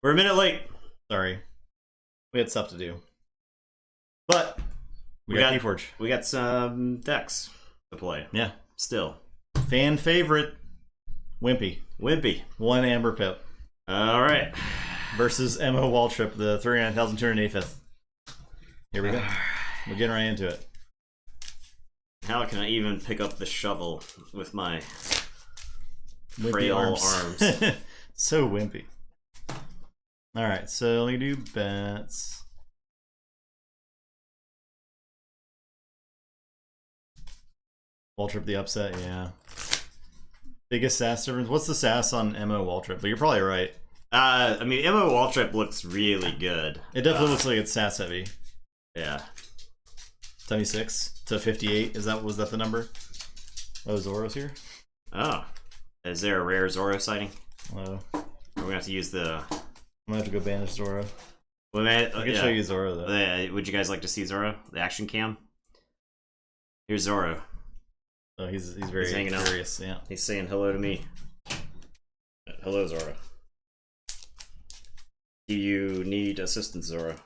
We're a minute late. Sorry. We had stuff to do. But we got Keyforge. We got some decks to play. Yeah. Still. Fan favorite. Wimpy. 1 Amber Pip. Alright. Versus Emma Waltrip, the 39,285th. Here we go. We're getting right into it. How can I even pick up the shovel with my Wimpy frail arms? So wimpy. Alright, so let me do bets. Waltrip the upset, yeah. Biggest sass difference? What's the sass on Emma Waltrip? But you're probably right. I mean, Emma Waltrip looks really good. It definitely looks like it's sass heavy. Yeah. 76 to 58. Was that the number? Oh, Zoro's here? Oh. Is there a rare Zoro sighting? Oh. We're gonna have to use the... I'm gonna have to go banish Zoro. Well, man, I can show you Zoro though. Would you guys like to see Zoro? The action cam? Here's Zoro. Oh, he's very hanging out. curious, yeah. He's saying hello to me. Hello, Zoro. Do you need assistance, Zoro?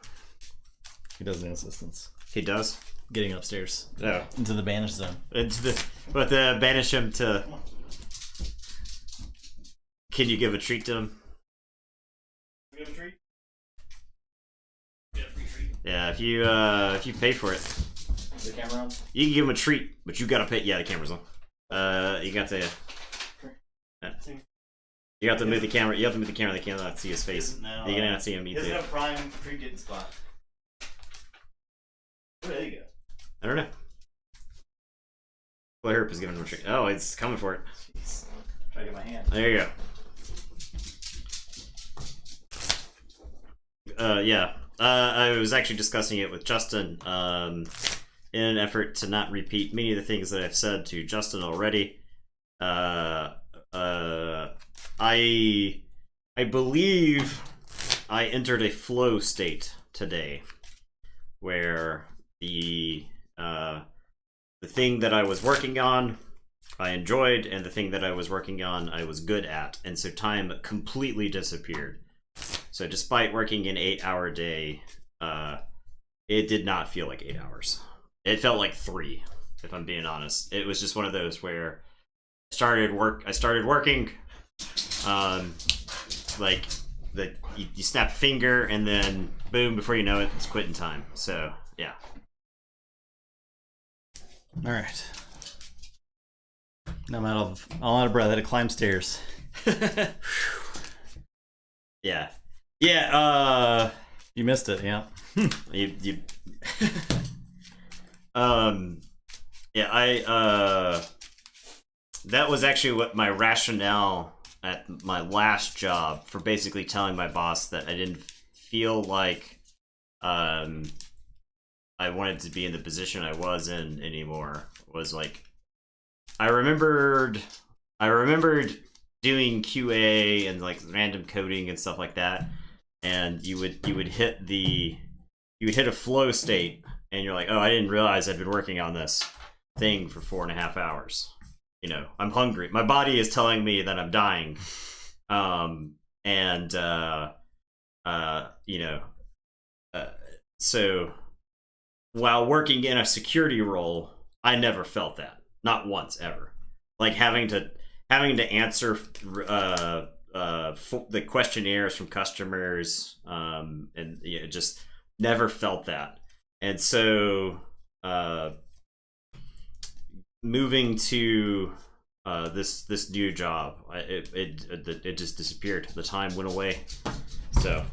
He does need assistance. He does? Getting upstairs. Oh. Into the banish zone. But banish him to... Can you give a treat to him? Give a treat? Get a free treat. Yeah, if you pay for it. Is the camera on? You can give him a treat, but you gotta pay. Yeah, the camera's on. You got to. You have to move the camera. You have to move the camera. They cannot see his face. No, you cannot see him. He doesn't have a prime treat getting spot. Where did he go? I don't know. Well, Herp is giving him a treat. Oh, it's coming for it. Jeez. Try to get my hand. There you go. Yeah. I was actually discussing it with Justin. In an effort to not repeat many of the things that I've said to Justin already. I believe I entered a flow state today where the thing that I was working on I enjoyed, and the thing that I was working on I was good at, and so time completely disappeared. So despite working an 8-hour day, it did not feel like 8 hours. It felt like 3, if I'm being honest. It was just one of those where I started working, like you snap a finger and then boom, before you know it, it's quitting time. So yeah. All right. Now I'm out of breath. I had to climb stairs. Yeah. You missed it. Yeah. you. Yeah, that was actually what my rationale at my last job for basically telling my boss that I didn't feel like I wanted to be in the position I was in anymore. Was like I remembered doing QA and like random coding and stuff like that, and you would hit a flow state. And you're like, oh, I didn't realize I'd been working on this thing for 4.5 hours. You know, I'm hungry. My body is telling me that I'm dying. So while working in a security role, I never felt that. Not once, ever. Like having to answer the questionnaires from customers, and just never felt that. And so, moving to this new job, it just disappeared. The time went away. So,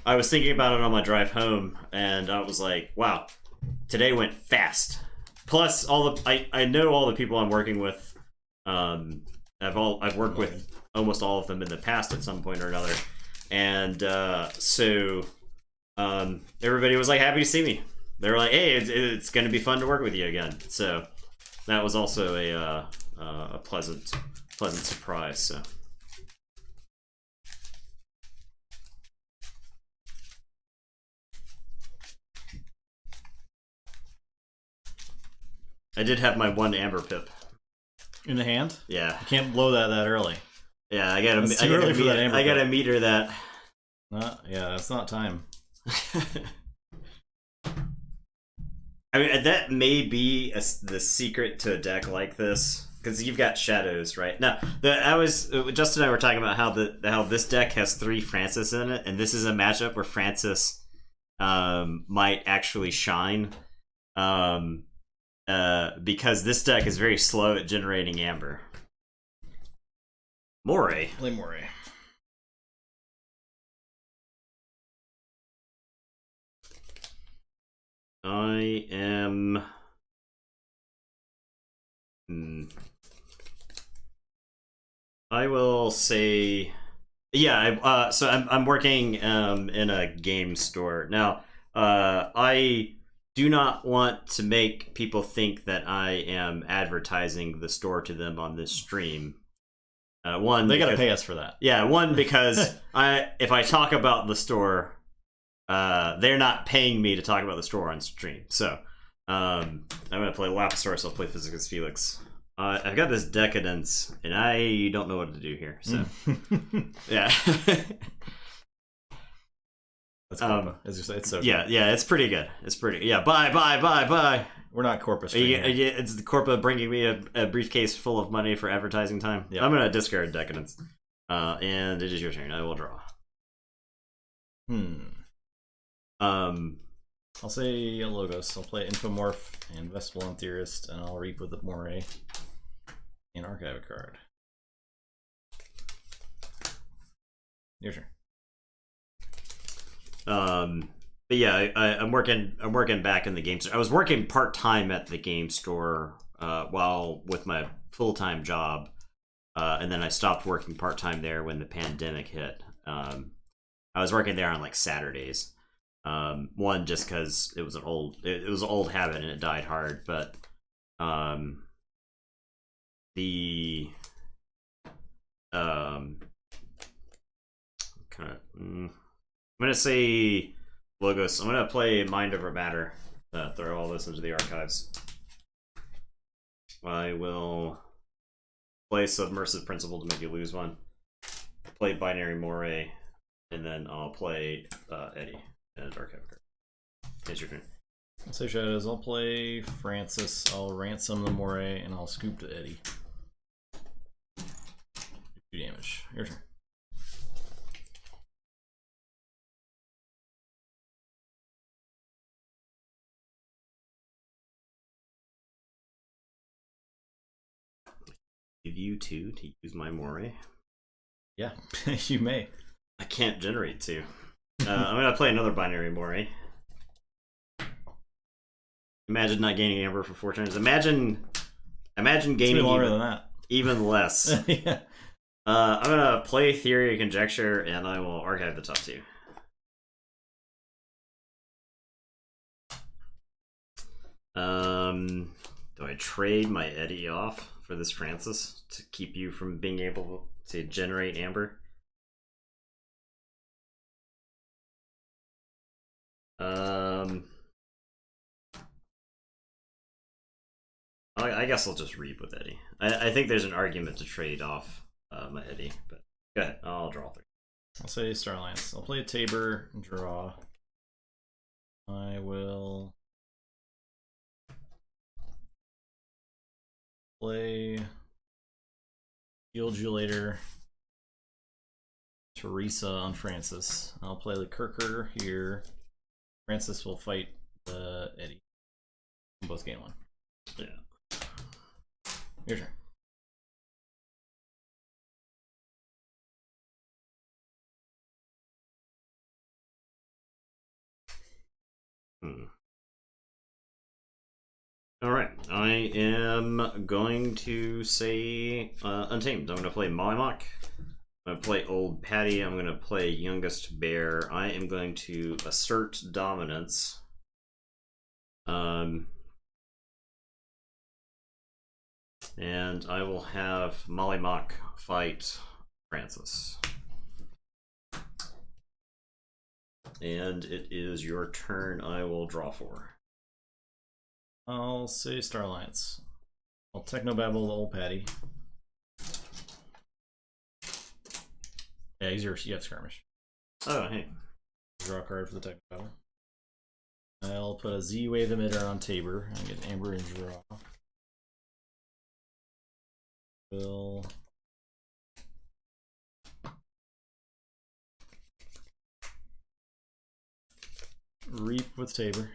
I was thinking about it on my drive home, and I was like, "Wow, today went fast." Plus, I know all the people I'm working with. I've worked with almost all of them in the past at some point or another, and everybody was like happy to see me. They were like, "Hey, it's going to be fun to work with you again." So that was also a pleasant surprise. So I did have my 1 Amber Pip in the hand. Yeah, you can't blow that early. Yeah, I got to meter that. Yeah, that's not time. I mean, that may be the secret to a deck like this, because you've got shadows, right? Now, Justin and I were talking about how this deck has 3 Francis in it, and this is a matchup where Francis might actually shine, because this deck is very slow at generating Amber. Moray. Play Moray. I am. I will say, yeah. So I'm working in a game store now. I do not want to make people think that I am advertising the store to them on this stream. One, they gotta pay us for that. Yeah, one, because if I talk about the store, they're not paying me to talk about the store on stream. So I'm gonna play Lapsaurus. I'll play Physicus Felix. I've got this Decadence, and I don't know what to do here. So yeah. That's cool. As you say, it's so good. Yeah, it's pretty good. It's pretty. Yeah, bye. We're not Corpus. It's the Corpa bringing me a briefcase full of money for advertising time. Yeah. I'm gonna discard Decadence, and it is your turn. I will draw. I'll say Logos. I'll play Infomorph and Vespelon Theorist, and I'll reap with the Moray and archive a card. Your turn. But yeah, I'm working back in the game store. I was working part-time at the game store while with my full-time job, and then I stopped working part-time there when the pandemic hit. I was working there on like Saturdays. One, just because it was an old habit and it died hard, but I'm gonna say Logos. I'm gonna play Mind Over Matter. Throw all this into the archives. I will play Submersive Principle to make you lose one. Play Binary Moray, and then I'll play Eddie and archive card. It's your turn. I'll say Shadows. I'll play Francis. I'll ransom the Moray, and I'll scoop to Eddie. 2 damage. Your turn. Give you 2 to use my Moray. Yeah, you may. I can't generate 2. I'm gonna play another Binary Moray. Imagine not gaining Amber for 4 turns. Imagine gaining longer than that. Even less. Yeah. I'm gonna play Theory of Conjecture, and I will archive the top 2. Do I trade my Eddie off for this Francis to keep you from being able to generate Amber? I guess I'll just reap with Eddie. I think there's an argument to trade off my Eddie, but go ahead. I'll draw 3. I'll say Starlance. I'll play a Tabor and draw. I will play Field Julator, Teresa on Francis. I'll play the Kirker here. Francis will fight the Eddie. Both gain 1. Yeah. Your turn. Alright, I am going to say Untamed. I'm going to play Mollymawk. I'm going to play Old Patty. I'm going to play Youngest Bear. I am going to assert dominance. And I will have Mollymawk fight Francis. And it is your turn. I will draw 4. I'll say Starlance. I'll Technobabble the Old Patty. Yeah, you have Skirmish. Oh, hey. Draw a card for the tech battle. I'll put a Z-Wave emitter on Tabor and get Amber and draw. Will Reap with Tabor.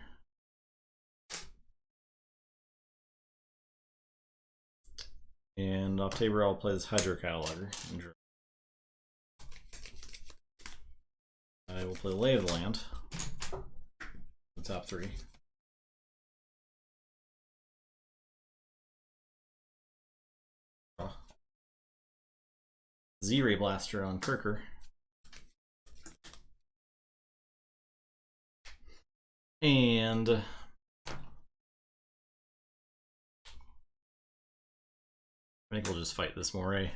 And off Tabor, I'll play this Hydro Cataloger and draw. I will play Lay of the Land. The top three. Z-Ray Blaster on Kirker. And I think we'll just fight this Moray.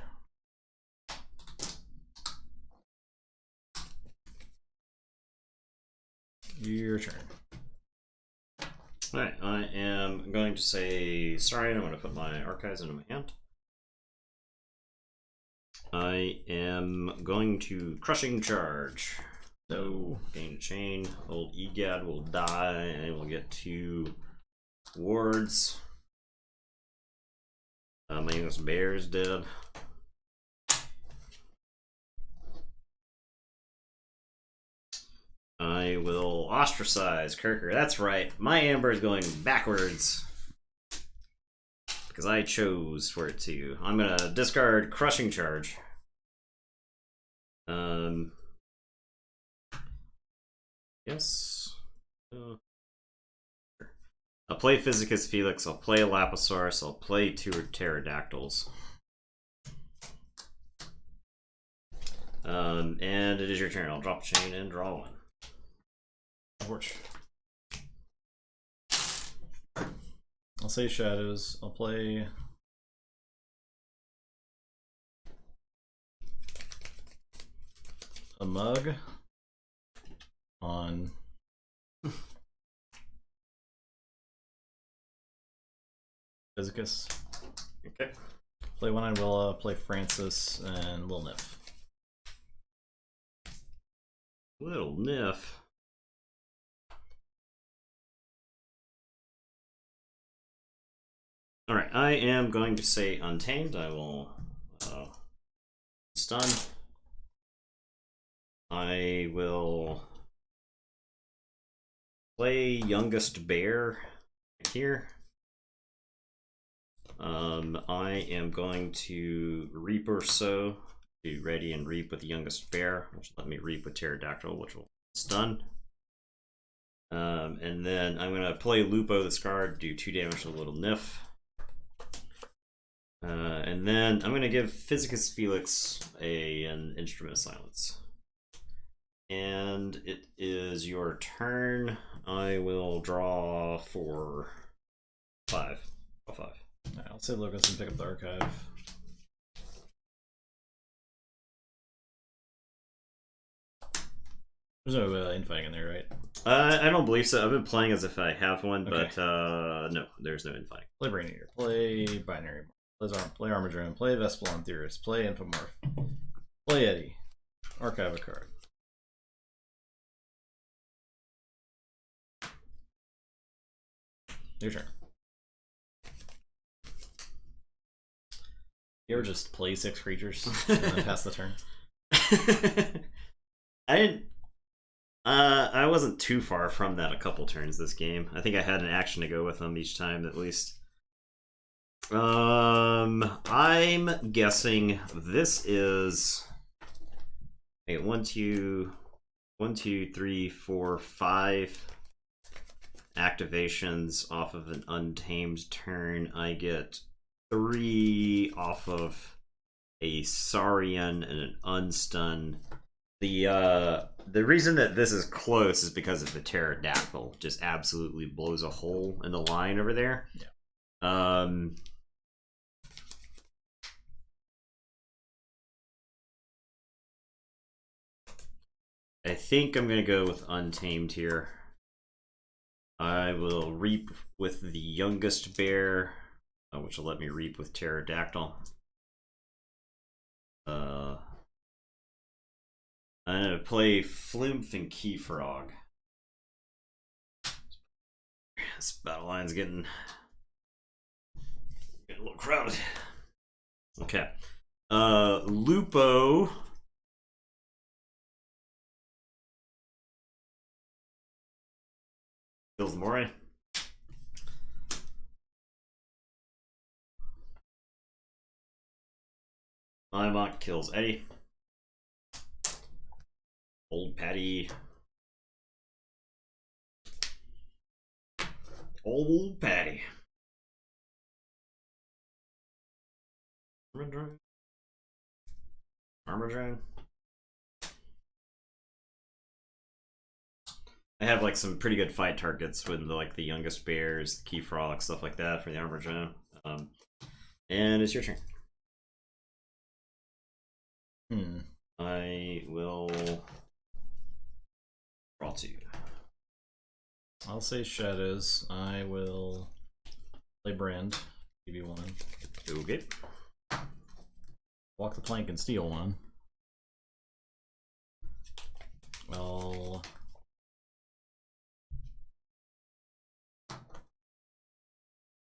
Your turn. Alright, I am going to say sorry, I'm going to put my archives into my hand. I am going to Crushing Charge. So, gain a chain. Old Egad will die, and we'll get 2 wards. My youngest bear is dead. I will ostracize Kirker. That's right. My Amber is going backwards. Because I chose for it to. I'm going to discard Crushing Charge. Yes. I'll play Physicus Felix. I'll play a Lapisaurus. I'll play 2 Pterodactyls. And it is your turn. I'll drop a chain and draw 1. I'll say Shadows. I'll play a mug on Physicus. Okay. Play one on Willa, play Francis, and Lil Nif. Little Nif. Alright, I am going to say Untamed. I will stun. I will play Youngest Bear here. I am going to Reap or so. Do Ready and Reap with the Youngest Bear, which will let me Reap with Pterodactyl, which will stun. And then I'm going to play Lupo this card, do 2 damage to Little Nif. And then I'm going to give Physicus Felix an Instrument of Silence. And it is your turn. I will draw for 5. Draw 5. Right, I'll say Lucas and pick up the archive. There's no infighting in there, right? I don't believe so. I've been playing as if I have one, Okay. but no, there's no infighting. Play Brainiac, play Binary, play Armadrone, play Vespalon Theorist, play Infomorph, play Eddie, archive a card. Your turn. You ever just play 6 creatures and then pass the turn? I didn't. I wasn't too far from that a couple turns this game. I think I had an action to go with them each time at least. I'm guessing this is 1, 2, 3, 4, 5 activations off of an Untamed turn. I get 3 off of a Saurian and an Unstun. The reason that this is close is because of the Pterodactyl. Just absolutely blows a hole in the line over there. Yeah. I think I'm gonna go with Untamed here. I will Reap with the Youngest Bear, which will let me Reap with Pterodactyl. I'm gonna play Flumph and Keyfrog. This battle line's getting a little crowded. Okay. Lupo. Kills the Moray. Mimok kills Eddie. Old Patty. Old Patty. Armor Dragon. Armor Dragon. I have like some pretty good fight targets with the youngest bears, key frog, stuff like that for the armor dragon. And it's your turn. I will draw 2. I'll say shadows. I will play Brand. Give you 1. Okay. Walk the plank and steal 1. I'll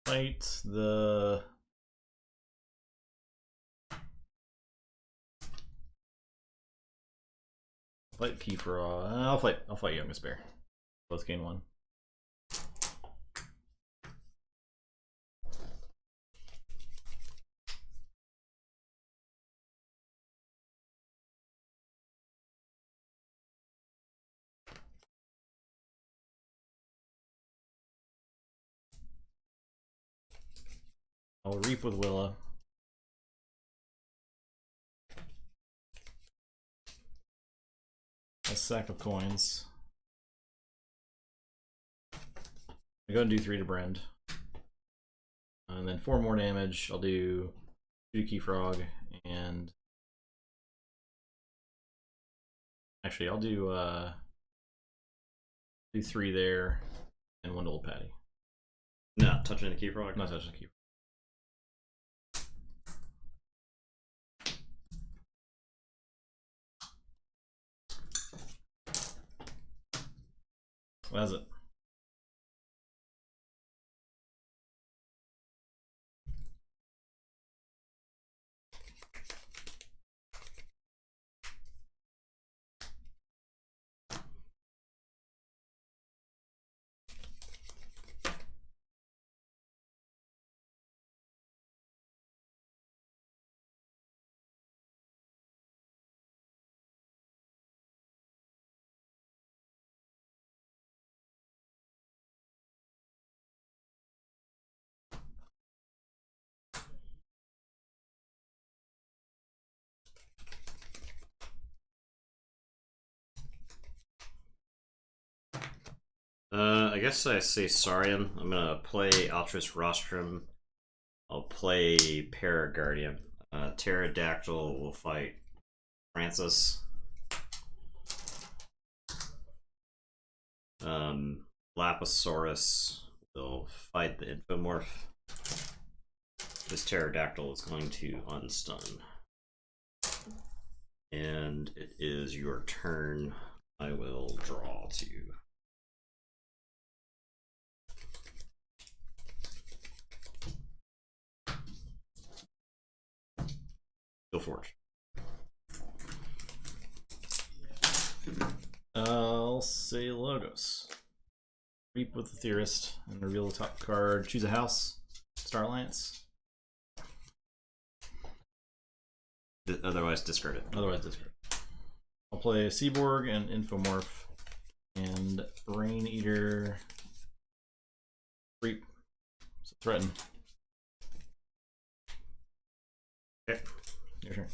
fight the Keyforge. I'll fight Youngest Bear. Both gain 1. I'll reap with Willa. A sack of coins. I go and do 3 to Brand. And then 4 more damage. I'll do 2 to Keyfrog and actually I'll do 3 there and 1 to Old Patty. Not touching the Keyfrog. Not touching the Keyfrog. That's it. I guess I say Saurian. I'm gonna play Altruis Rostrum. I'll play Paraguardian. Pterodactyl will fight Francis. Lapisaurus will fight the Infomorph. This Pterodactyl is going to unstun. And it is your turn. I will draw 2. Keyforge. I'll say Logos. Reap with the Theorist and reveal the top card. Choose a house. Star Alliance. Otherwise, discard it. Otherwise, discard. I'll play Seaborg and Infomorph and Brain Eater. Reap. So threaten. Okay. Your turn.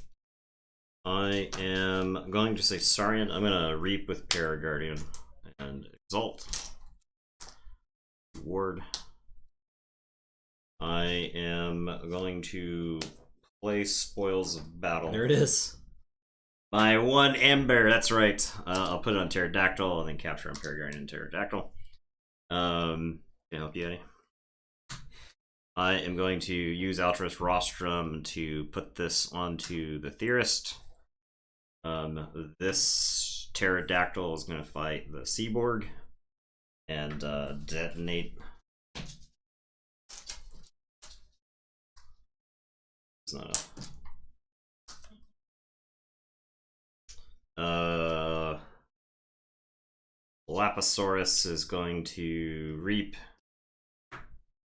I am going to say Saurian. I'm going to Reap with Paraguardian and Exalt. Ward. I am going to play Spoils of Battle. There it is. My 1 Ember, that's right. I'll put it on Pterodactyl and then capture on Paraguardian and Pterodactyl. Can I help you, Eddie? I am going to use Altruis Rostrum to put this onto the Theorist. This pterodactyl is going to fight the Seaborg and detonate. It's not a. Laposaurus is going to reap.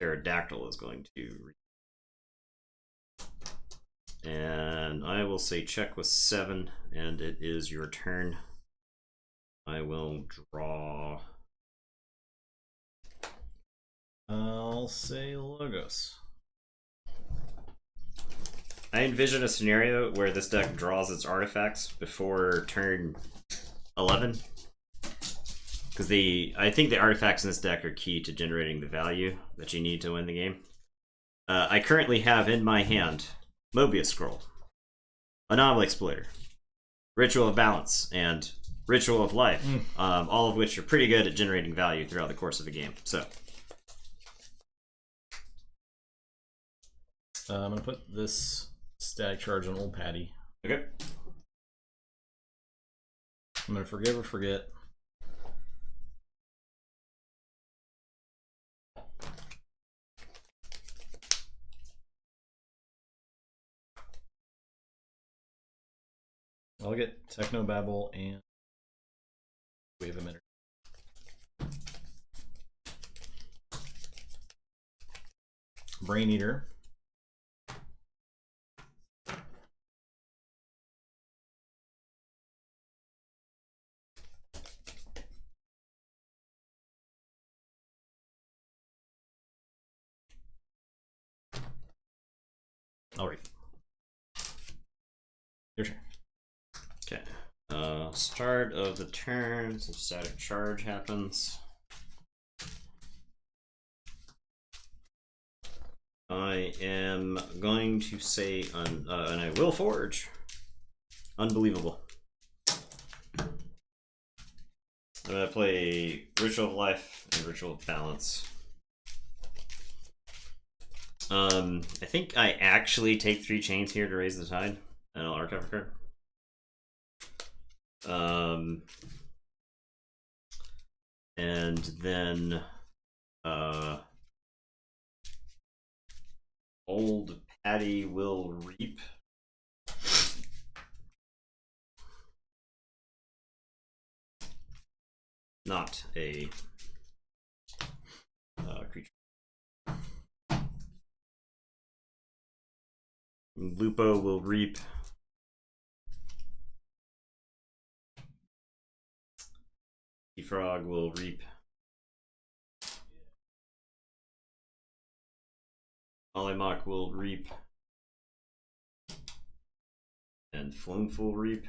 Pterodactyl is going to reap. And I will say check with 7, and it is your turn. I will draw. I'll say Logos. I envision a scenario where this deck draws its artifacts before turn 11. Because I think the artifacts in this deck are key to generating the value that you need to win the game. I currently have in my hand Mobius Scroll, Anomaly Exploiter, Ritual of Balance, and Ritual of Life, all of which are pretty good at generating value throughout the course of a game. So I'm going to put this static charge on Old Patty. Okay. I'm going to forgive or forget. I'll get Technobabble and Wave Emitter. Brain Eater. All right. Your turn. Okay. Start of the turn, some static charge happens. I am going to say, and I will forge. Unbelievable. I'm going to play Ritual of Life and Ritual of Balance. I think I actually take 3 chains here to raise the tide, and I'll archive a card. And then Old Patty will reap. Not a creature. Lupo will reap. Frog will reap. Olimok will reap. And Floonf will reap.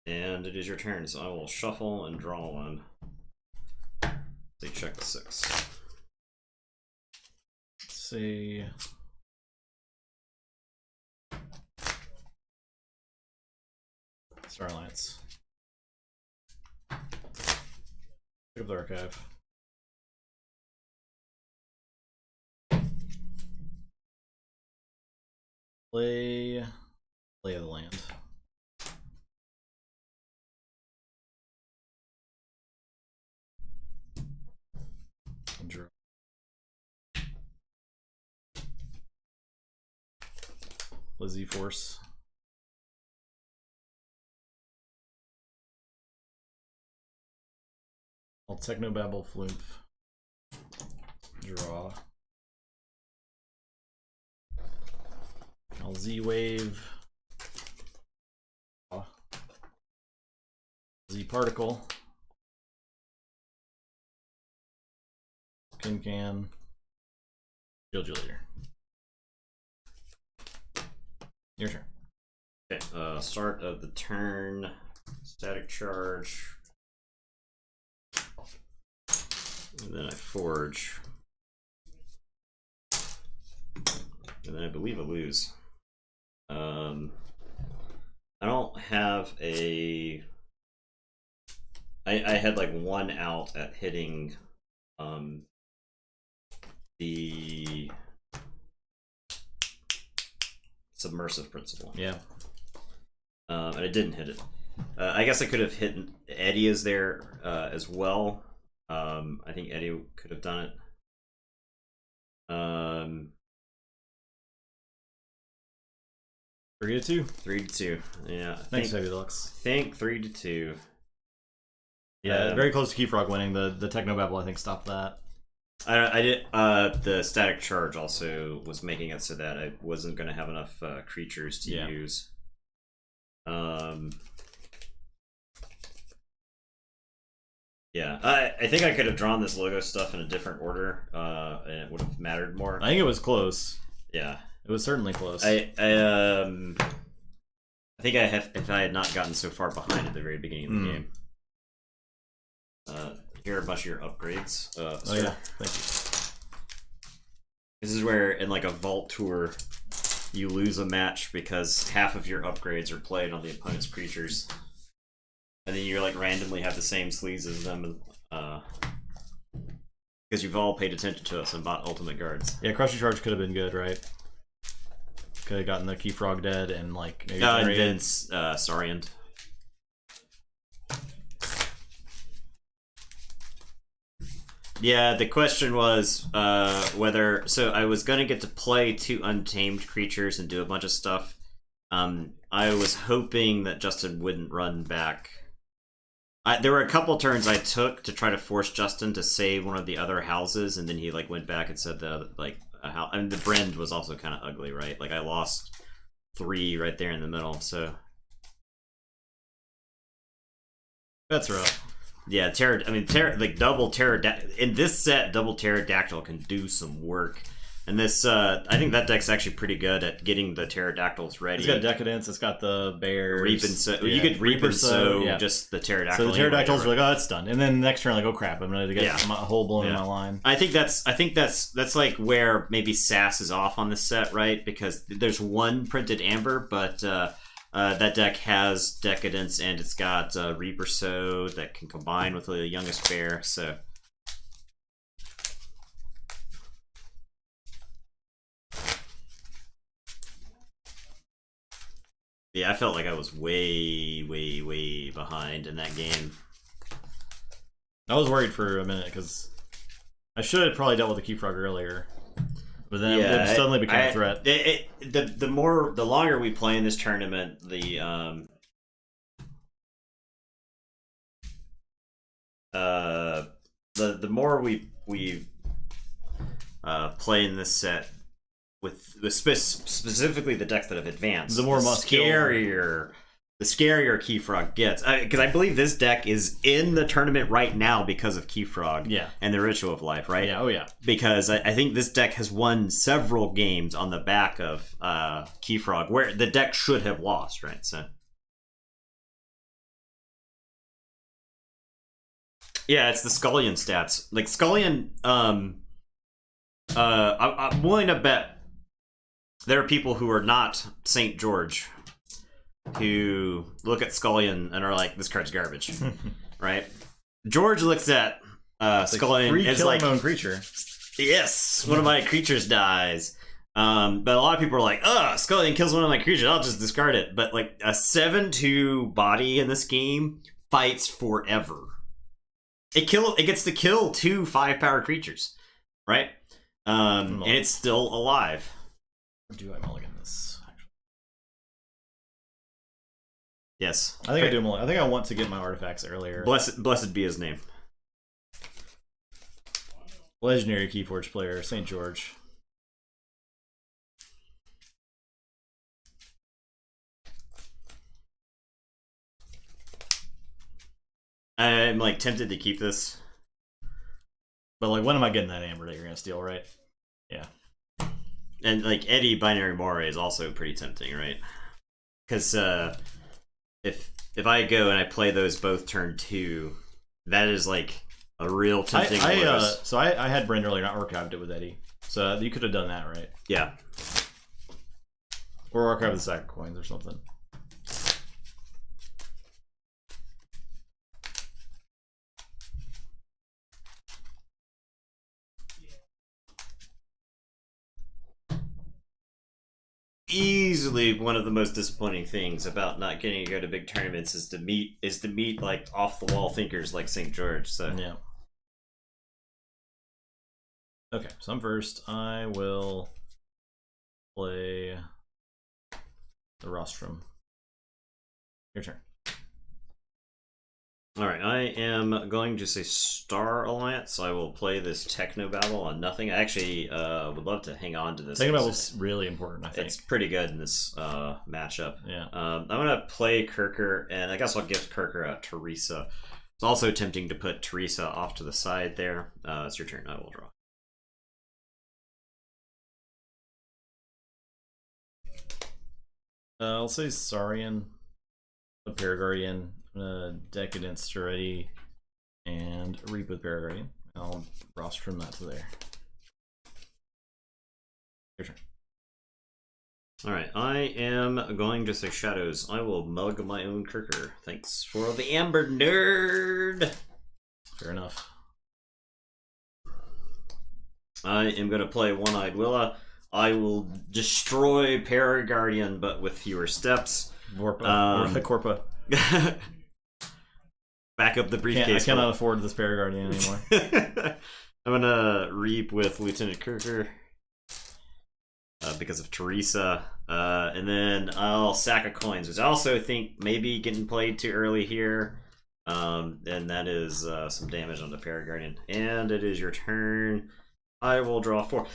And it is your turn, so I will shuffle and draw one. They check the 6. Let's see. Star Alliance. Pick up the archive. Play Lay of the Land. Draw. Lizzie Force. I'll Technobabble Floonf. Draw. I'll Z-Wave. Z-Particle. Can. Shield Leader. Your turn. Okay, start of the turn. Static charge. And then I forge. And then I believe I lose. I don't have a... I had like 1 out at hitting the submersive principle. Yeah. And it didn't hit it. I guess I could have hit Eddie is there as well. I think Eddie could have done it. 3-2. 3-2. Yeah. Thanks, Heavy Deluxe. Think 3-2. Yeah, very close to Keyfrog winning. The Technobabble, I think, stopped that. I did. The static charge also was making it so that I wasn't going to have enough creatures to use. Yeah, I think I could have drawn this logo stuff in a different order, and it would have mattered more. I think it was close. Yeah, it was certainly close. I think if I had not gotten so far behind at the very beginning of the game. Here are a bunch of your upgrades. Oh yeah, thank you. This is where in like a vault tour, you lose a match because half of your upgrades are played on the opponent's creatures. And then you like randomly have the same sleeves as them, because you've all paid attention to us and bought ultimate guards. Yeah, Crushing Charge could have been good, right? Could have gotten the Keyfrog dead and like maybe and then Saurian. Yeah, the question was whether... So I was going to get to play 2 untamed creatures and do a bunch of stuff. I was hoping that Justin wouldn't run back. There were a couple turns I took to try to force Justin to save one of the other houses, and then he like went back and said the like a house. I mean, the Brend was also kind of ugly, right? Like I lost 3 right there in the middle, so that's rough. Yeah, like double in this set, double pterodactyl can do some work. And this, I think that deck's actually pretty good at getting the pterodactyls ready. It's got Decadence, it's got the bears. Reap and sow. You could reap and sow just the pterodactyl. So the pterodactyls are like, oh, it's done. And then next turn, like, oh crap, I'm gonna get a hole blown in my line. I think that's like where maybe Sass is off on this set, right? Because there's 1 printed amber, but that deck has Decadence and it's got Reaper Sow that can combine with the Youngest Bear, so... Yeah, I felt like I was way, way, way behind in that game. I was worried for a minute because I should have probably dealt with the Keyfrog earlier, but then it suddenly became a threat. The longer we play in this tournament, the more we play in this set. With specifically the decks that have advanced, the more scarier Keyfrog gets. Because I believe this deck is in the tournament right now because of Keyfrog, and the Ritual of Life, right? Yeah, oh yeah. Because I think this deck has won several games on the back of Keyfrog, where the deck should have lost, right? So, yeah, it's the Scullion stats. Like Scullion, I'm willing to bet. There are people who are not St. George who look at Scullion and are like, this card's garbage, right? George looks at Scullion as like, my own creature. Yes, one of my creatures dies. But a lot of people are like, Scullion kills one of my creatures, I'll just discard it. But like a 7/2 body in this game fights forever. It gets to kill 2 5-power creatures, right? And it's still alive. Or do I mulligan this? Actually, yes, I think I do mulligan. I think I want to get my artifacts earlier. Blessed be his name. Legendary Keyforge player, St. George. I'm like tempted to keep this, but like, when am I getting that amber that you're gonna steal? Right? Yeah. And like Eddie Binary Moray is also pretty tempting, right? Because if I go and I play those both turn 2, that is like a real tempting. So I had Brend earlier, not archived it with Eddie. So you could have done that, right? Yeah. Or archive the sack of coins or something. usually one of the most disappointing things about not getting to go to big tournaments is to meet like off the wall thinkers like St. George. So yeah. Okay, so I'm first. I will play the rostrum. Your turn. Alright, I am going to say Star Alliance. I will play this Techno Battle on nothing. I actually would love to hang on to this. Techno Battle's really important, I think. It's pretty good in this matchup. Yeah. I'm going to play Kirker, and I guess I'll give Kirker a Teresa. It's also tempting to put Teresa off to the side there. It's your turn. I will draw. I'll say Saurian, the Paraguardian, Decadence to ready, and Reap with Paraguardian. I'll rostrum that to there. Your turn. Alright, I am going to say Shadows. I will mug my own Kirker. Thanks for the Amber Nerd! Fair enough. I am going to play One-Eyed Willa. I will destroy Paraguardian, but with fewer steps. Corpa. Back up the briefcase. I cannot afford this Paraguardian anymore. I'm gonna Reap with Lieutenant Kirker because of Teresa, and then I'll sack a coins, which I also think maybe getting played too early here, and that is some damage on the Paraguardian. And it is your turn. I will draw 4.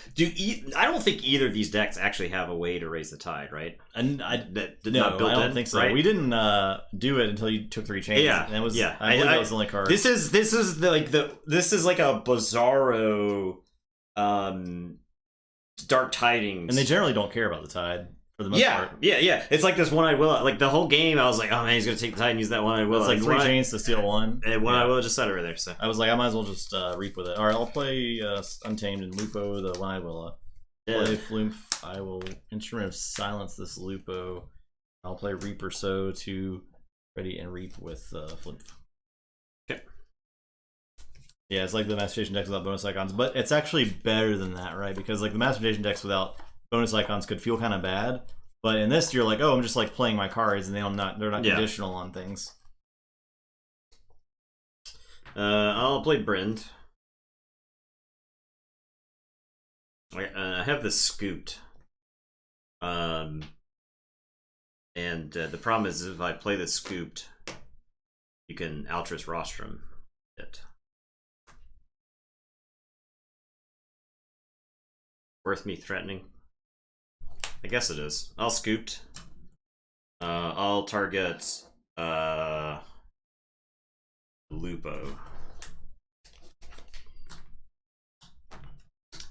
I don't think either of these decks actually have a way to raise the tide, right? And I don't think so. Right? We didn't do it until you took 3 changes. Yeah, and it was, yeah. I believe that was the only card. This is like a bizarro Dark Tidings, and they generally don't care about the tide for the most part. Yeah. It's like this One-Eyed Willa. Like the whole game, I was like, oh man, he's gonna take the tide and use that One-Eyed Willa. It's like 3 chains to steal 1. And One-Eyed Willa just sat over there. So I was like, I might as well just Reap with it. All right, I'll play Untamed and Lupo the One-Eyed Willa. Play Flumph. I will Instrument of Silence this Lupo. I'll play Reaper So to ready and Reap with Flumph. Okay. Yeah, it's like the Masturbation decks without bonus icons, but it's actually better than that, right? Because like the Masturbation decks without bonus icons could feel kind of bad, but in this you're like, oh, I'm just like playing my cards, and they're not conditional on things. I'll play Brend. I have this Scooped. And the problem is if I play this Scooped, you can Altruist Rostrum it. Worth me threatening? I guess it is. I'll Scooped. I'll target Lupo.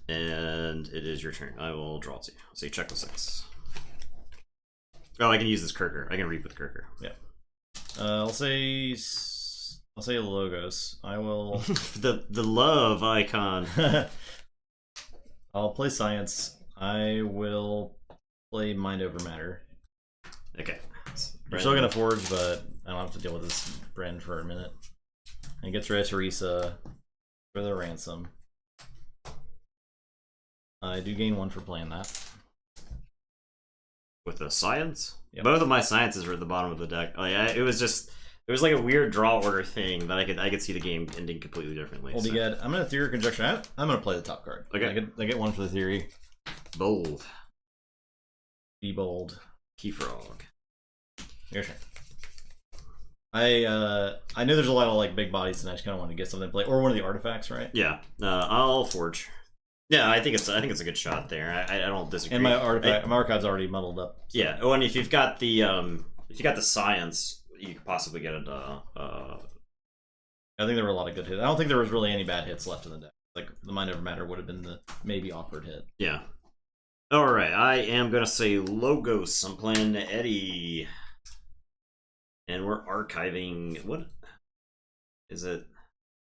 And it is your turn. I will draw 2. So you check the 6. Oh, I can use this Kirker. I can Reap with Kirker. Yeah. I'll say Logos. I will the love icon. I'll play Science. I will play Mind Over Matter. Okay. We're still gonna Forge, but I don't have to deal with this Brand for a minute. And gets rid of Teresa for the ransom. I do gain 1 for playing that. With the Science? Yep. Both of my Sciences were at the bottom of the deck. Like, it was like a weird draw order thing that I could see the game ending completely differently. Well, so. I'm gonna Theory Conjecture. I'm gonna play the top card. Okay. I get 1 for the Theory. Bold. Be bold. Keyfrog. Your turn. I know there's a lot of like big bodies, and I just kind of want to get something to play, or one of the artifacts, right? Yeah. I'll Forge. Yeah, I think it's a good shot there. I don't disagree. And my archive's already muddled up. So. Yeah. Oh, and if you've got the Science, you could possibly get it. I think there were a lot of good hits. I don't think there was really any bad hits left in the deck. Like the Mind Over Matter would have been the maybe awkward hit. Yeah. All right. I am gonna say Logos. I'm playing Eddie, and we're archiving. What is it?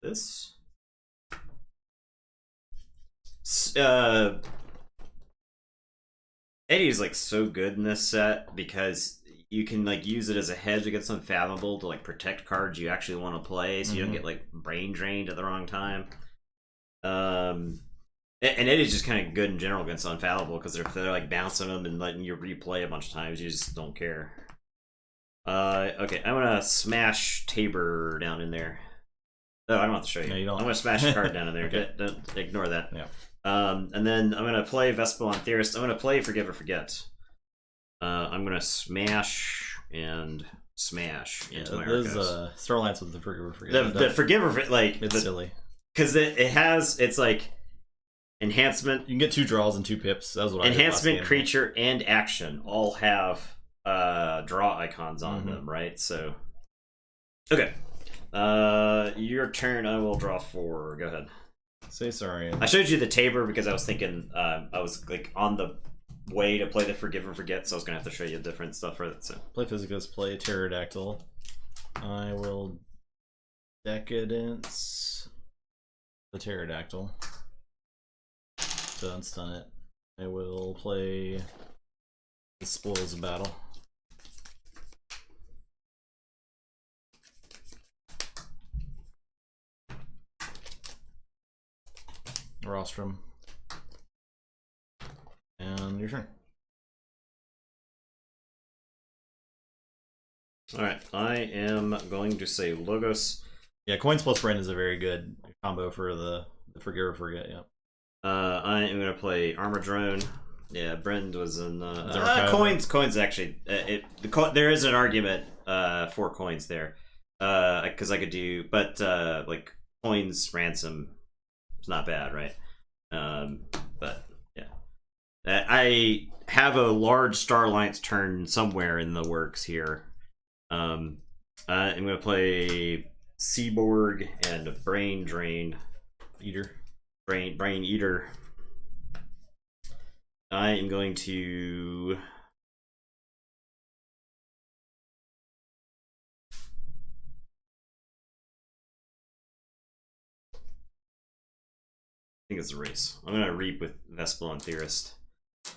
This. Eddie is like so good in this set because you can like use it as a hedge against Unfathomable to like protect cards you actually want to play, so you don't get like brain drained at the wrong time. And it is just kind of good in general against Unfallible, because if they're like bouncing them and letting you replay a bunch of times, you just don't care. Okay, I'm gonna smash Tabor down in there. Oh, I don't have to show you. No, you don't. I'm gonna smash a card down in there. Okay. Don't ignore that. Yeah. And then I'm gonna play Vespelon Theorist. I'm gonna play Forgive or Forget. I'm gonna smash and smash into my those archives. Starlines with the Forgive or Forget. The Forgive or like it's silly because it's like enhancement. You can get 2 draws and 2 pips. That was what enhancement, I did creature, and action all have draw icons on them, right? So okay. Your turn. I will draw 4. Go ahead. Say sorry. I showed you the Tabor because I was thinking I was like on the way to play the Forgive or Forget, so I was gonna have to show you different stuff for that. So play Physicus, play Pterodactyl. I will Decadence the Pterodactyl to unstun it. I will play the Spoils of Battle. Rostrum. And your turn. alright, I am going to say Logos. Yeah, Coins plus Brand is a very good combo for the Forgive or Forget, yeah. I am going to play Armor Drone. Yeah, Brend was in Coins actually. There is an argument for Coins there. Because I could do, but like Coins Ransom is not bad, right? But yeah, I have a large Star Alliance turn somewhere in the works here. I'm gonna play Seaborg and Brain Drain Eater. Brain Eater. I am going to I think it's a race. I'm gonna reap with Vespelon Theorist.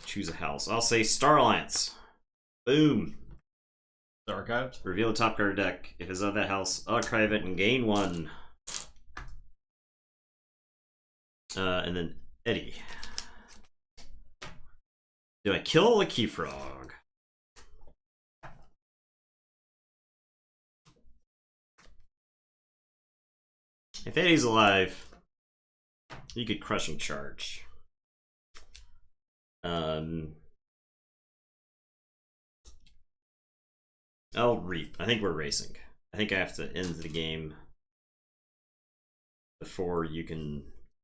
Choose a house. I'll say Star Alliance. Boom. Archived. Reveal the top card deck. If it's of that house, archive it and gain 1. And then Eddie. Do I kill a Key Frog? If Eddie's alive, you could Crushing Charge. I'll reap. I think we're racing. I think I have to end the game before you can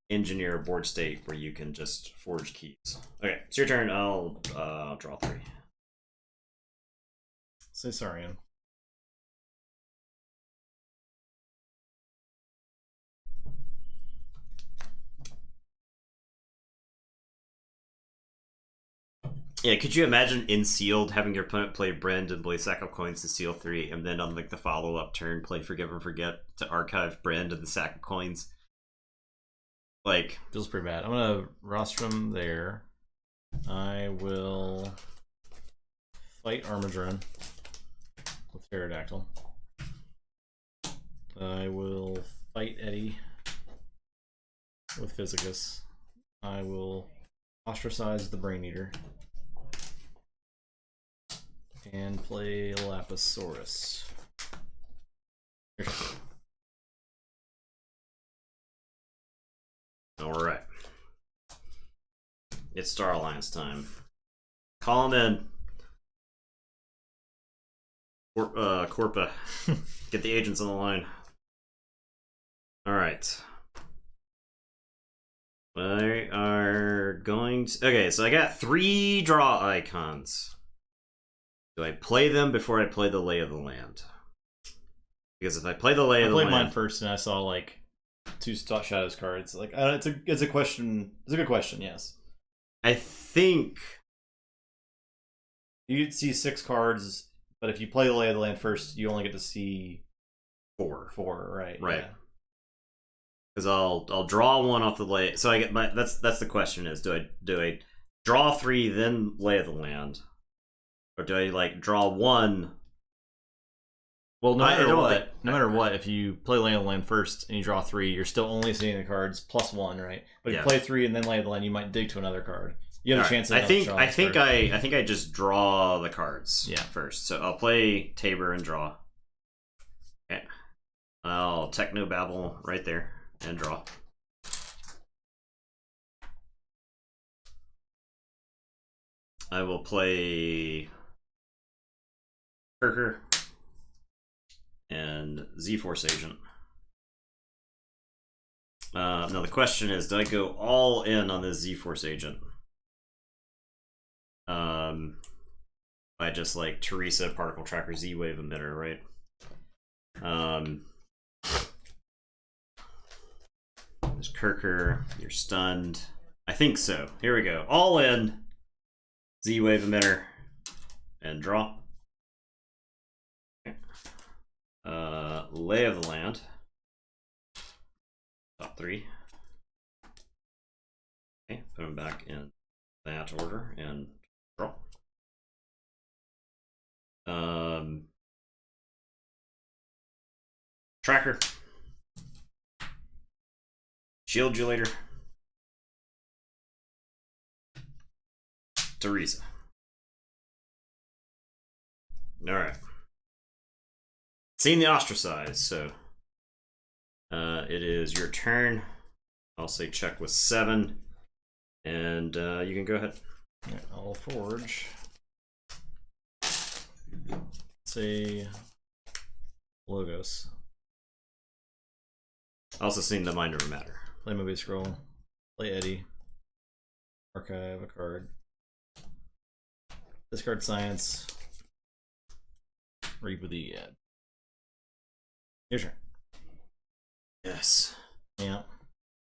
engineer a board state where you can just forge keys. Okay, it's your turn. I'll draw 3. Say Saurian. Yeah, could you imagine in sealed having your opponent play Brend and play sack of coins to seal 3, and then on like the follow-up turn play Forgive and Forget to archive Brend and the sack of coins? Like, feels pretty bad. I'm gonna rostrum there. I will fight Armadron with Pterodactyl. I will fight Eddie with Physicus. I will ostracize the Brain Eater. And play Lapisaurus. alright. It's Star Alliance time. Call him in. Corpa. Get the agents on the line. Alright. We are going to... Okay, so I got 3 draw icons. Do I play them before I play the Lay of the Land? Because if I play the Lay of the Land... I played mine first and I saw like 2 Shadows cards. Like, it's a question. It's a good question, yes. I think... You'd see 6 cards, but if you play the Lay of the Land first, you only get to see 4. 4, right? Right. Because I'll draw 1 off the Lay... So I get my... That's the question is, do I draw 3, then Lay of the Land? Or do I like draw 1 Well, no I matter don't what, think- no matter what, if you play Land of the Land first and you draw 3, you're still only seeing the cards +1, right? But if Yeah. you play 3 and then Land of the Land, you might dig to another card. You have a Alright, chance. Of I think first. I just draw the cards. Yeah. First, so I'll play Tabor and draw. Okay. I'll Techno Babble right there and draw. I will play Kirker and Z-Force Agent. Now the question is, do I go all in on this Z-Force Agent? By just like Teresa, Particle Tracker, Z-Wave Emitter, right? There's Kirker, you're stunned. I think so. Here we go. All in. Z-Wave Emitter. And draw. Okay. Lay of the Land. Top 3. Okay, put them back in that order and draw. Tracker. Shield you later. Teresa. Alright. Seen the ostracize, so it is your turn. I'll say check with 7. And you can go ahead. Yeah, I'll forge. Say Logos. Also seen the Mind Over Matter. Play Movie Scroll. Play Eddie. Archive a card. Discard Science. Reap with the Ed. Your turn. Yes. Yeah.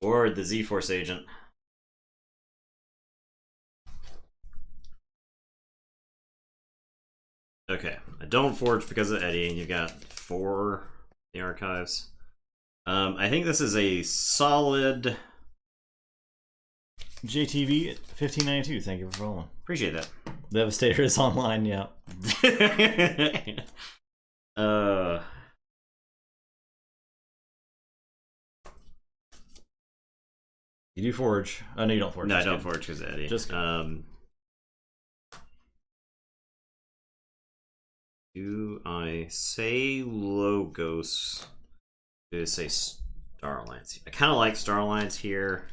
Or the Z-Force Agent. Okay, I don't forge because of Eddie, and you've got 4 in the archives. I think this is a solid. JTV at 1592. Thank you for following. Appreciate that. Devastator is online. Yeah. You do forge. Oh no, you don't forge. No, I Just don't kidding. forge because of Eddie. Just do I say Logos? Do I say Star Alliance? I kind of like Star Alliance here.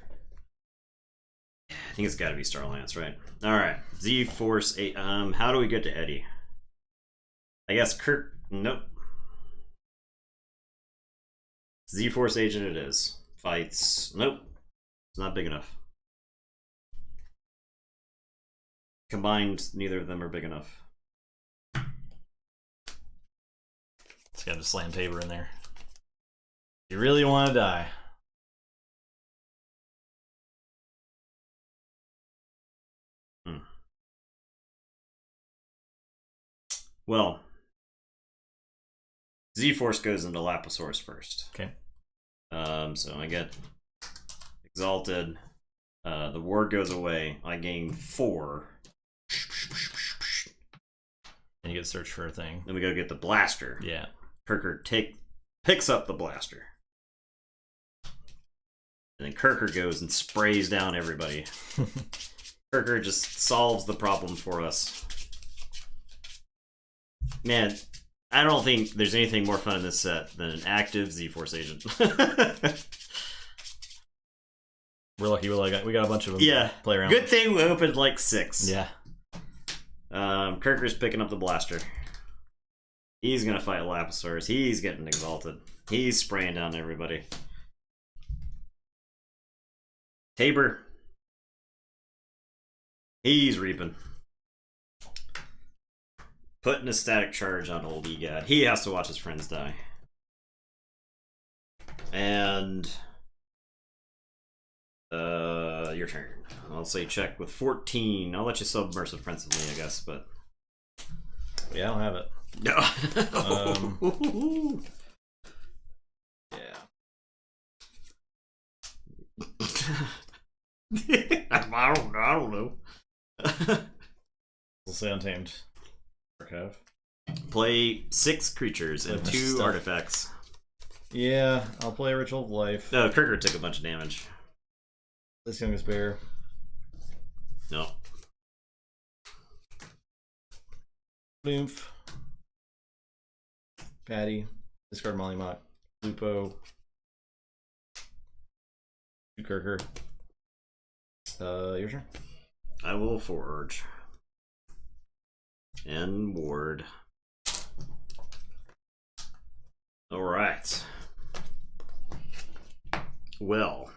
I think it's got to be Star Alliance, right? All right, Z-Force 8. How do we get to Eddie? I guess Kirk. Nope. Z-Force Agent it is. Fights. Nope. It's not big enough. Combined, neither of them are big enough. it's got to slam Tabor in there. You really want to die. Well, Z-Force goes into Lapisaurus first. Okay. So I get Exalted. The ward goes away. I gain 4. And you get to search for a thing. Then we go get the blaster. Yeah. Kirker picks up the blaster. And then Kirker goes and sprays down everybody. Kirker just solves the problem for us. Man, I don't think there's anything more fun in this set than an active Z-Force Agent. We're lucky we got a bunch of them. Yeah. To play around. Good thing we opened like 6. Yeah. Kirker's picking up the blaster. He's gonna fight Lapisaurus. He's getting exalted. He's spraying down everybody. Tabor. He's reaping. Putting a static charge on old EGAD. He has to watch his friends die. And your turn. I'll say check with 14. I'll let you submersive principally, I guess, but Yeah, I don't have it. no. Yeah. I don't know. We'll say Untamed. Archive. Play 6 creatures and 2 artifacts. Yeah, I'll play Ritual of Life. No, Kirker took a bunch of damage. This Youngest Bear. No. Lymph. Patty. Discard Mollymot. Lupo. Kirker. Your turn. I will forge. And ward. Alright. Well.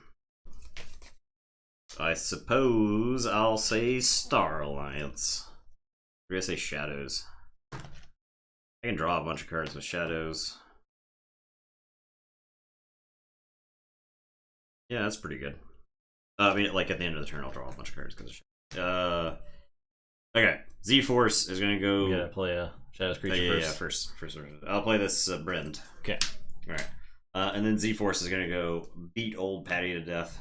I suppose I'll say Star Alliance. Or did I say Shadows? I can draw a bunch of cards with Shadows. Yeah, that's pretty good. I mean, like at the end of the turn, I'll draw a bunch of cards because of okay, Z-Force is gonna go. You gotta play a Shadows creature first. Yeah, first. I'll play this Brend. Okay. Alright. And then Z-Force is gonna go beat old Patty to death.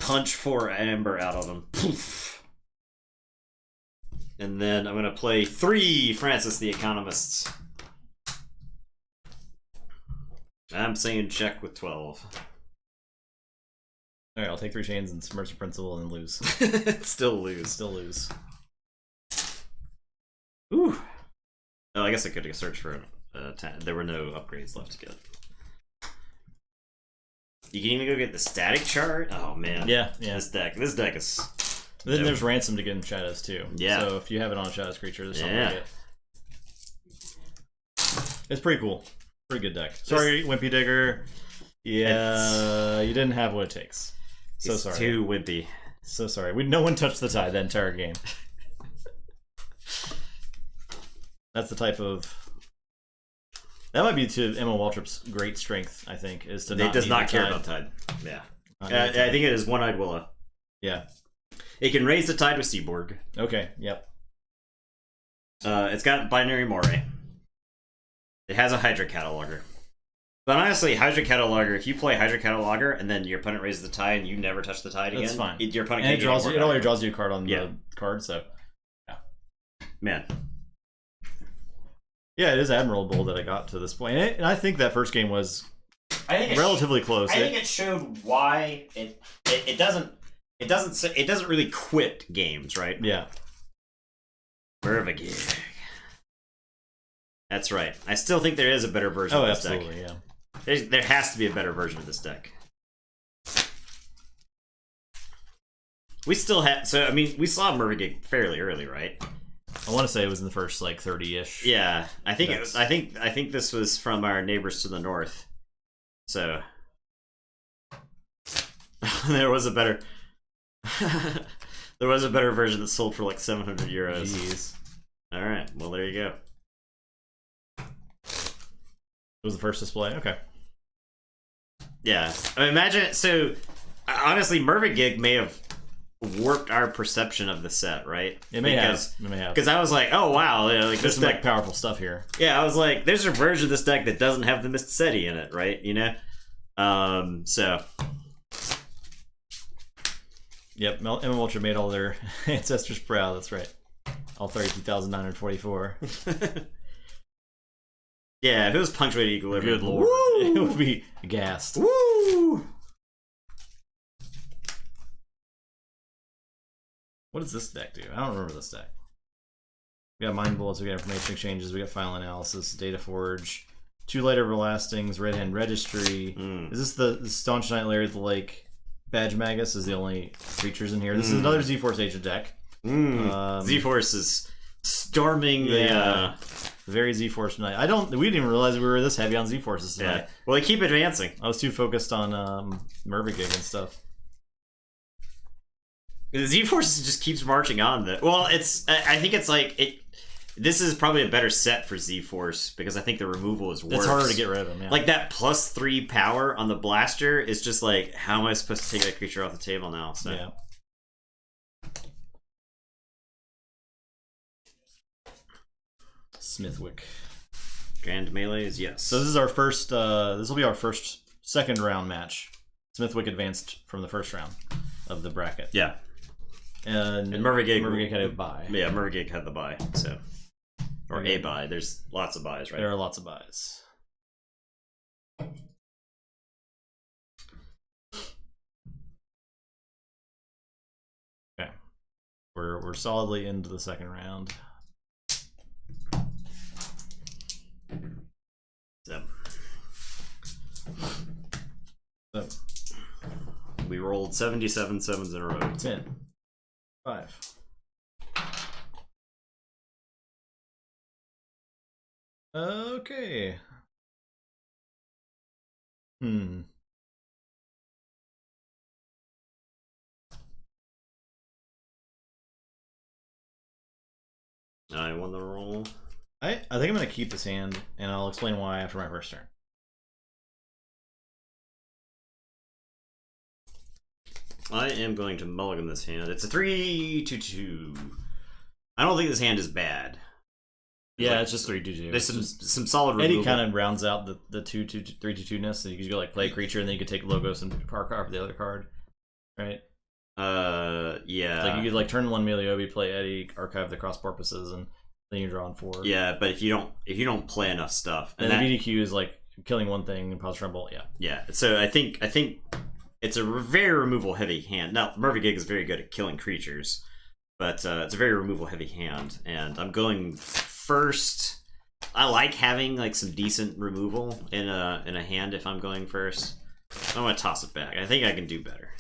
Punch 4 Amber out of him. Poof. And then I'm gonna play 3 Francis the Economists. I'm saying check with 12. Alright, I'll take 3 chains and Submersive Principle and lose. Still lose. Still lose. Ooh. Oh, I guess I could have searched for 10. There were no upgrades left to get. You can even go get the static chart? Oh man. Yeah. This deck is... Then there's Ransom to get in Shadows too. Yeah. So if you have it on a Shadows creature, there's something to get. It's pretty cool. Pretty good deck. Sorry, Wimpy Digger. Yeah, you didn't have what it takes. So sorry. Too wimpy. So sorry. No one touched the tide that entire game. That's the type of... That might be to Emma Waltrip's great strength, I think, is to not It does not care tide. about tide. Yeah. I think it is One-Eyed Willow. Yeah. It can raise the tide with Seaborg. Okay, yep. It's got Binary Moray. It has a Hydra Cataloger. But honestly, Hydra Cataloger, if you play Hydra Cataloger and then your opponent raises the tide and you never touch the tide again, that's fine. Your opponent and can't it only draws you a card on the card, so... Yeah. Man. Yeah, it is admirable that I got to this point. And I think that first game was relatively close. I think it showed why it doesn't really quit games, right? Yeah. Mervagig. That's right. I still think there is a better version of this deck. Absolutely, yeah. There has to be a better version of this deck. We still have... So, I mean, we saw Mervagig fairly early, right? I want to say it was in the first, like, 30-ish. Yeah. I think it was, I think this was from our neighbors to the north. So... there was a better... there was a better version that sold for like 700 euros. Jeez. Alright, well there you go. It was the first display? Okay. Yeah. I mean, imagine... So, honestly, Mervagig may have warped our perception of the set, right? It may have. Because I was like, oh wow, like this deck, like powerful stuff here. Yeah, I was like, there's a version of this deck that doesn't have the Mysticeti in it, right? You know? So... Yep, Emma Vulture made all their ancestors proud, that's right. All 32,944. Yeah, if it was punctuated equilibrium, good lord, it would be gassed. Woo! What does this deck do? I don't remember this deck. We got Mind Bullets, we got Information Exchanges, we got File Analysis, Data Forge, 2 Light Everlastings, Red Hand Registry. Is this the Staunch Knight Lair of the Lake? Badge Magus is the only creatures in here. This is another Z-Force Agent deck. Z-Force is storming the very Z-Force tonight. We didn't even realize we were this heavy on Z-Forces tonight. Yeah. Well, they keep advancing. I was too focused on Mervagig and stuff. The Z-Force just keeps marching on. Well, I think it's like this is probably a better set for Z-Force because I think the removal is worse. It's harder to get rid of them, yeah. Like that +3 power on the blaster is just like, how am I supposed to take that creature off the table now? So. Yeah. Smithwick. Grand Melees, yes. So this is our first, this will be our second round match. Smithwick advanced from the first round of the bracket. Yeah. And Mervagig had a bye. Yeah, Mervagig had the bye, so... Or a buy. There's lots of buys, right? There are lots of buys. Okay. We're solidly into the second round. So So we rolled 77 sevens in a row. 10. 5. Okay. I won the roll. I think I'm going to keep this hand, and I'll explain why after my first turn. I am going to mulligan this hand. It's a 3/2/2. I don't think this hand is bad. Yeah, it's just 3/2/2. There's some solid removal. Eddie kind of rounds out the 3/2/2ness, so you can go like play a creature, and then you could take Logos and archive the other card, right? Yeah. Like you could like turn 1 Meliobi, play Eddie, archive the cross porpoises, and then you're drawing 4. Yeah, but if you don't play enough stuff, and the VDQ is like killing one thing and pause tremble. Yeah. Yeah. So I think it's a very removal heavy hand. Now Murphy Gig is very good at killing creatures, but it's a very removal heavy hand, and I'm going first. I like having like some decent removal in a hand if I'm going first. I'm gonna toss it back. I think I can do better.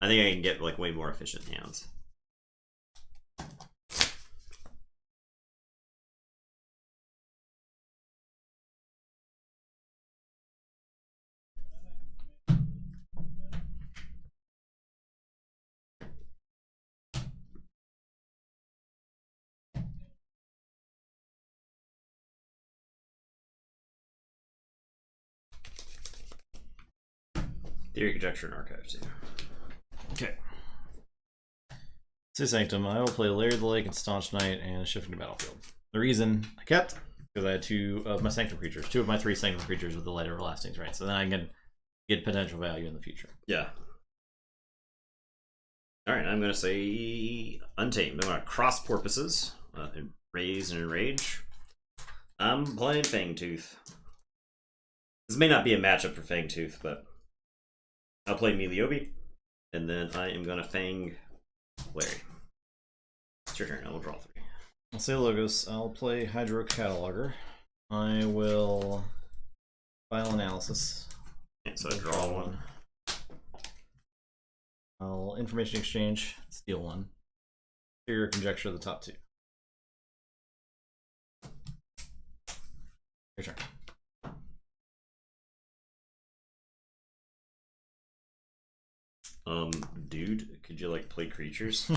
I think I can get like way more efficient hands. Theory, Conjecture, and Archive too. Okay. Say Sanctum, I will play Lair of the Lake and Staunch Knight and Shifting Battlefield. The reason I kept, because I had 2 of my Sanctum creatures, 2 of my 3 Sanctum creatures with the Light Everlastings, right? So then I can get potential value in the future. Yeah. Alright, I'm going to say Untamed. I'm going to cross Porpoises, raise and enrage. I'm playing Fangtooth. This may not be a matchup for Fangtooth, but I'll play Meliobi, and then I am going to Fang Larry. It's your turn. I will draw 3. I'll say Logos. I'll play Hydro Cataloger. I will File Analysis. Okay, so I draw 1. I'll Information Exchange, steal 1. Theory or Conjecture the top 2. Your turn. Dude, could you like play creatures?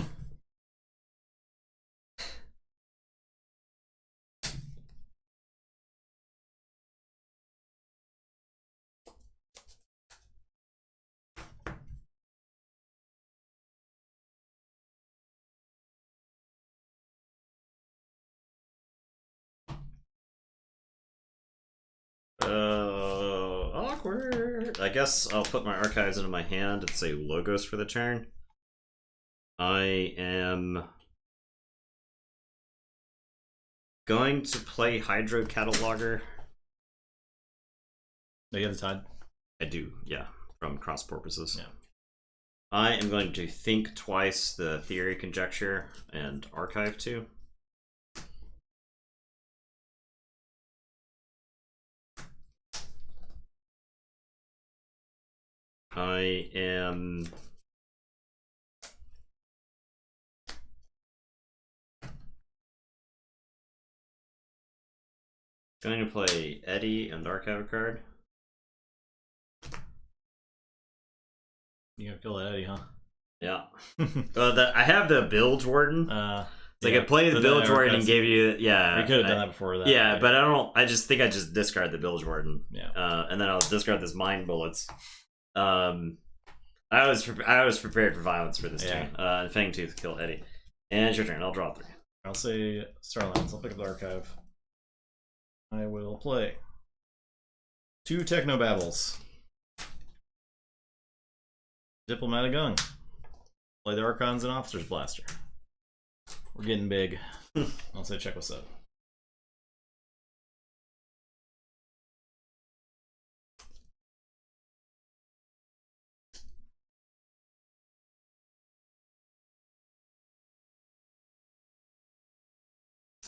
Awkward. I guess I'll put my archives into my hand and say Logos for the turn. I am going to play Hydro Cataloger. Do you have the Tide? I do, yeah, from Cross Porpoises. Yeah. I am going to think twice the Theory, Conjecture, and Archive 2. I am going to play Eddie and archive a card. You gotta kill that Eddie, huh? Yeah. I have the Bilge Warden. So I could play the Bilge Warden and give you, yeah. We could have done that before that. Yeah, right? But I just think I just discard the Bilge Warden. Yeah. And then I'll discard this Mind Bullets. I was prepared for violence for this turn. Fangtooth, kill Eddie. And it's your turn. I'll draw 3. I'll say Starlands. I'll pick up the archive. I will play 2 Technobabbles. Diplomatic Gung. Play the Archons and Officer's Blaster. We're getting big. I'll say check what's up.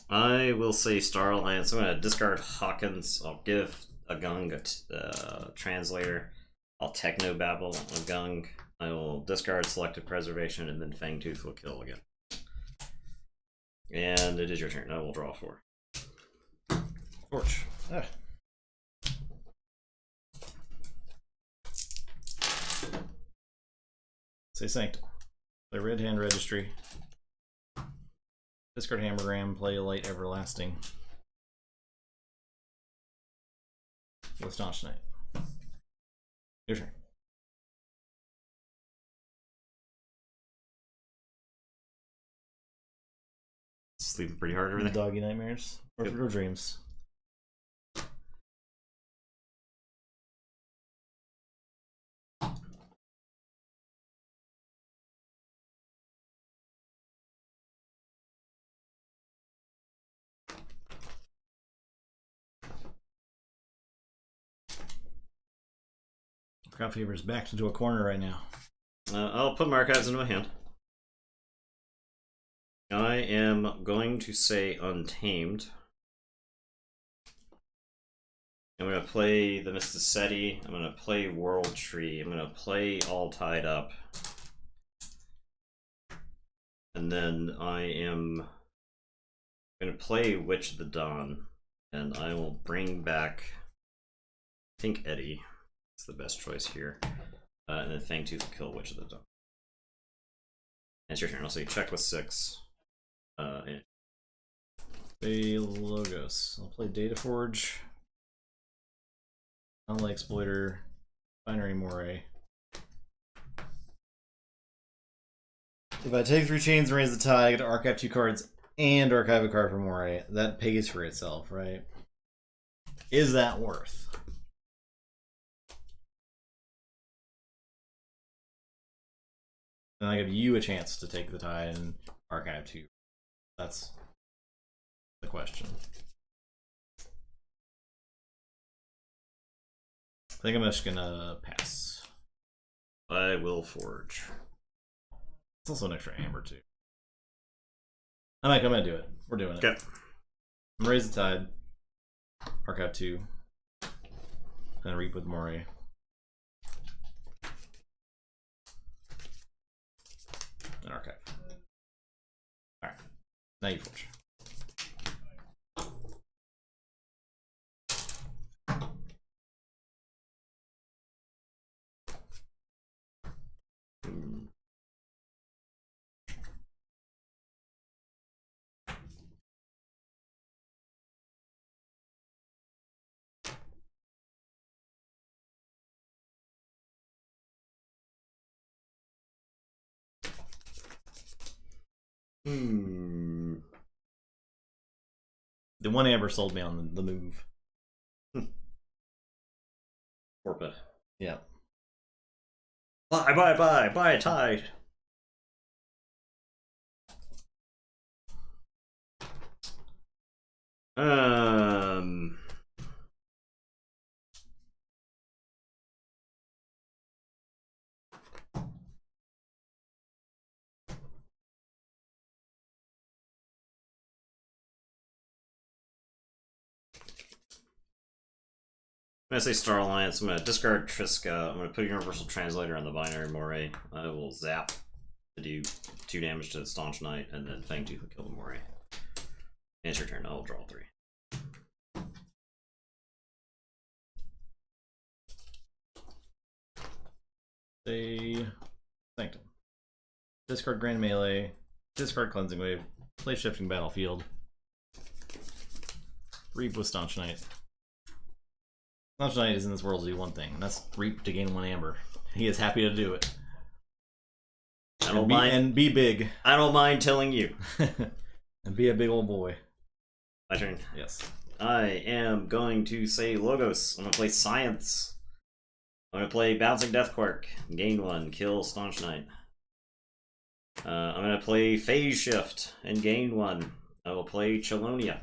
I will say Star Alliance. I'm gonna discard Hawkins. I'll give a Gung a translator. I'll Techno Babble a Gung. I will discard Selective Preservation, and then Fangtooth will kill again. And it is your turn. I will draw 4. Torch. Ah. Say Sanctum. Play Red Hand Registry. Discard Hammergram, play Light Everlasting. With Staunch Knight. Your turn. Sleeping pretty hard over there. Doggy Nightmares. Or Dreams. Crowd Fever's backed into a corner right now. I'll put my archives into my hand. I am going to say Untamed. I'm going to play the Mysticetti. I'm going to play World Tree. I'm going to play All Tied Up. And then I am going to play Witch of the Dawn. And I will bring back, I think, Eddie. It's the best choice here. And then Fangtooth will kill Witch of the Dawn. And it's your turn. I'll say check with 6. Play Logos. I'll play Data Forge. Anomaly Exploiter. Binary Moray. If I take 3 chains and raise the tide, I get to archive 2 cards and archive a card for Moray. That pays for itself, right? Is that worth? And I give you a chance to take the tide and archive 2. That's the question. I think I'm just gonna pass. I will forge. It's also an extra amber too. I'm gonna do it. We're doing it. Okay. Raise the tide. Archive 2. Then reap with Moray. And archive. Alright. Now you forge. The one amber sold me on the move. Orpa. Yeah. Buy a tide. I'm gonna say Star Alliance. I'm gonna discard Triska. I'm gonna put a Universal Translator on the Binary Moray. I will zap to do 2 damage to the Staunch Knight, and then Fangtooth will kill the Moray. And it's your turn. I'll draw 3. Say Sanctum. Discard Grand Melee. Discard Cleansing Wave. Play Shifting Battlefield. Reap with Staunch Knight. Staunch Knight is in this world to do one thing, and that's reap to gain 1 amber. He is happy to do it. I don't mind. And be big. I don't mind telling you. And be a big old boy. My turn. Yes. I am going to say Logos. I'm gonna play Science. I'm gonna play Bouncing Deathquark. Gain 1. Kill Staunch Knight. I'm gonna play Phase Shift and gain 1. I will play Chelonia.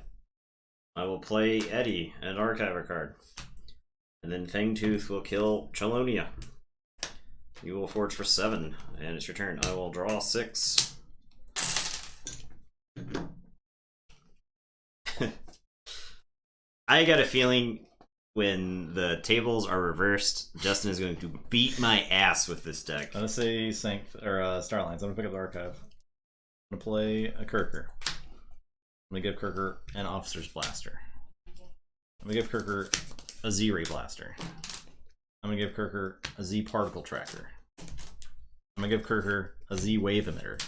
I will play Eddie and archive a card. And then Fangtooth will kill Chelonia. You will forge for 7, and it's your turn. I will draw 6. I got a feeling when the tables are reversed, Justin is going to beat my ass with this deck. I'm gonna say Starlines. I'm gonna pick up the archive. I'm gonna play a Kirker. I'm gonna give Kirker an Officer's Blaster. I'm gonna give Kirker a Z-Ray Blaster. I'm gonna give Kirker a Z Particle Tracker. I'm gonna give Kirker a Z Wave Emitter.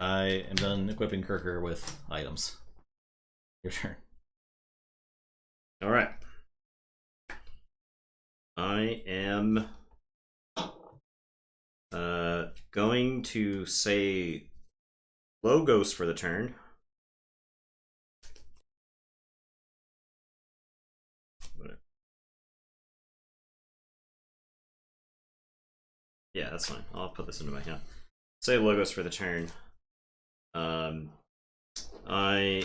I am done equipping Kirker with items. Your turn. Alright. I am going to say Logos for the turn. Yeah, that's fine. I'll put this into my hand. Say Logos for the turn. I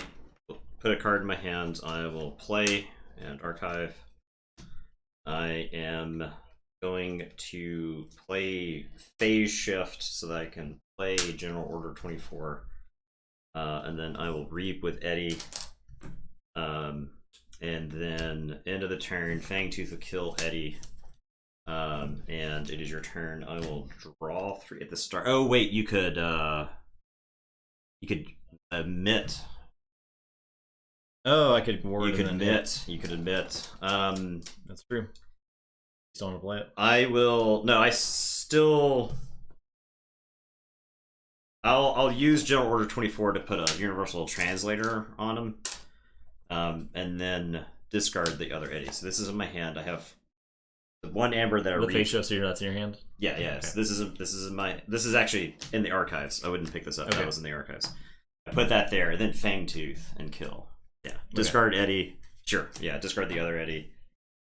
put a card in my hand. I will play and archive. I am going to play Phase Shift so that I can play General Order 24. And then I will Reap with Eddie. And then end of the turn, Fangtooth will kill Eddie. And it is your turn. I will draw 3 at the start. Oh wait, you could emit. Oh, I could ward. You could admit. You could admit. That's true. Still want to play it? I will. No, I still. I'll use General Order 24 to put a Universal Translator on him, and then discard the other Eddie. So this is in my hand. I have the one amber that I read. The face show, so that's in your hand. Yeah, yeah. Okay. So this is actually in the archives. I wouldn't pick this up. Okay. That was in the archives. I put that there, then Fangtooth and kill. Yeah, discard Eddie. Sure. Yeah, discard the other Eddie.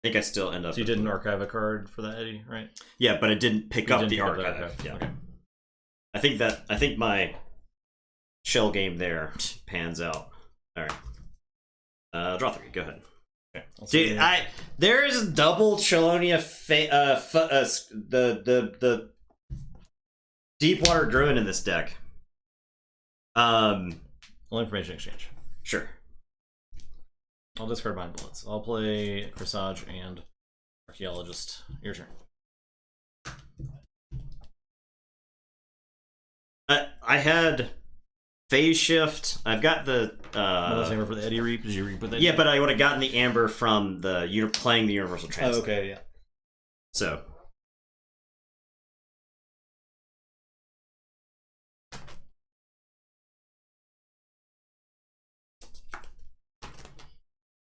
I think I still end up. So you didn't archive a card for that Eddie, right? Yeah, but I didn't pick up the archive. Yeah. Okay. I think my shell game there pans out. All right. Draw 3. Go ahead. Okay. Dude, there is double Chelonia the Deepwater Druid in this deck. All information exchange. Sure. I'll discard Mind Bullets. I'll play Corsage and Archaeologist. Your turn. I had Phase Shift. I've got the amber for the Eddie Reap. Did you reap with it? Yeah, but I would have gotten the amber from the playing the Universal Translator. Oh, okay, yeah. So.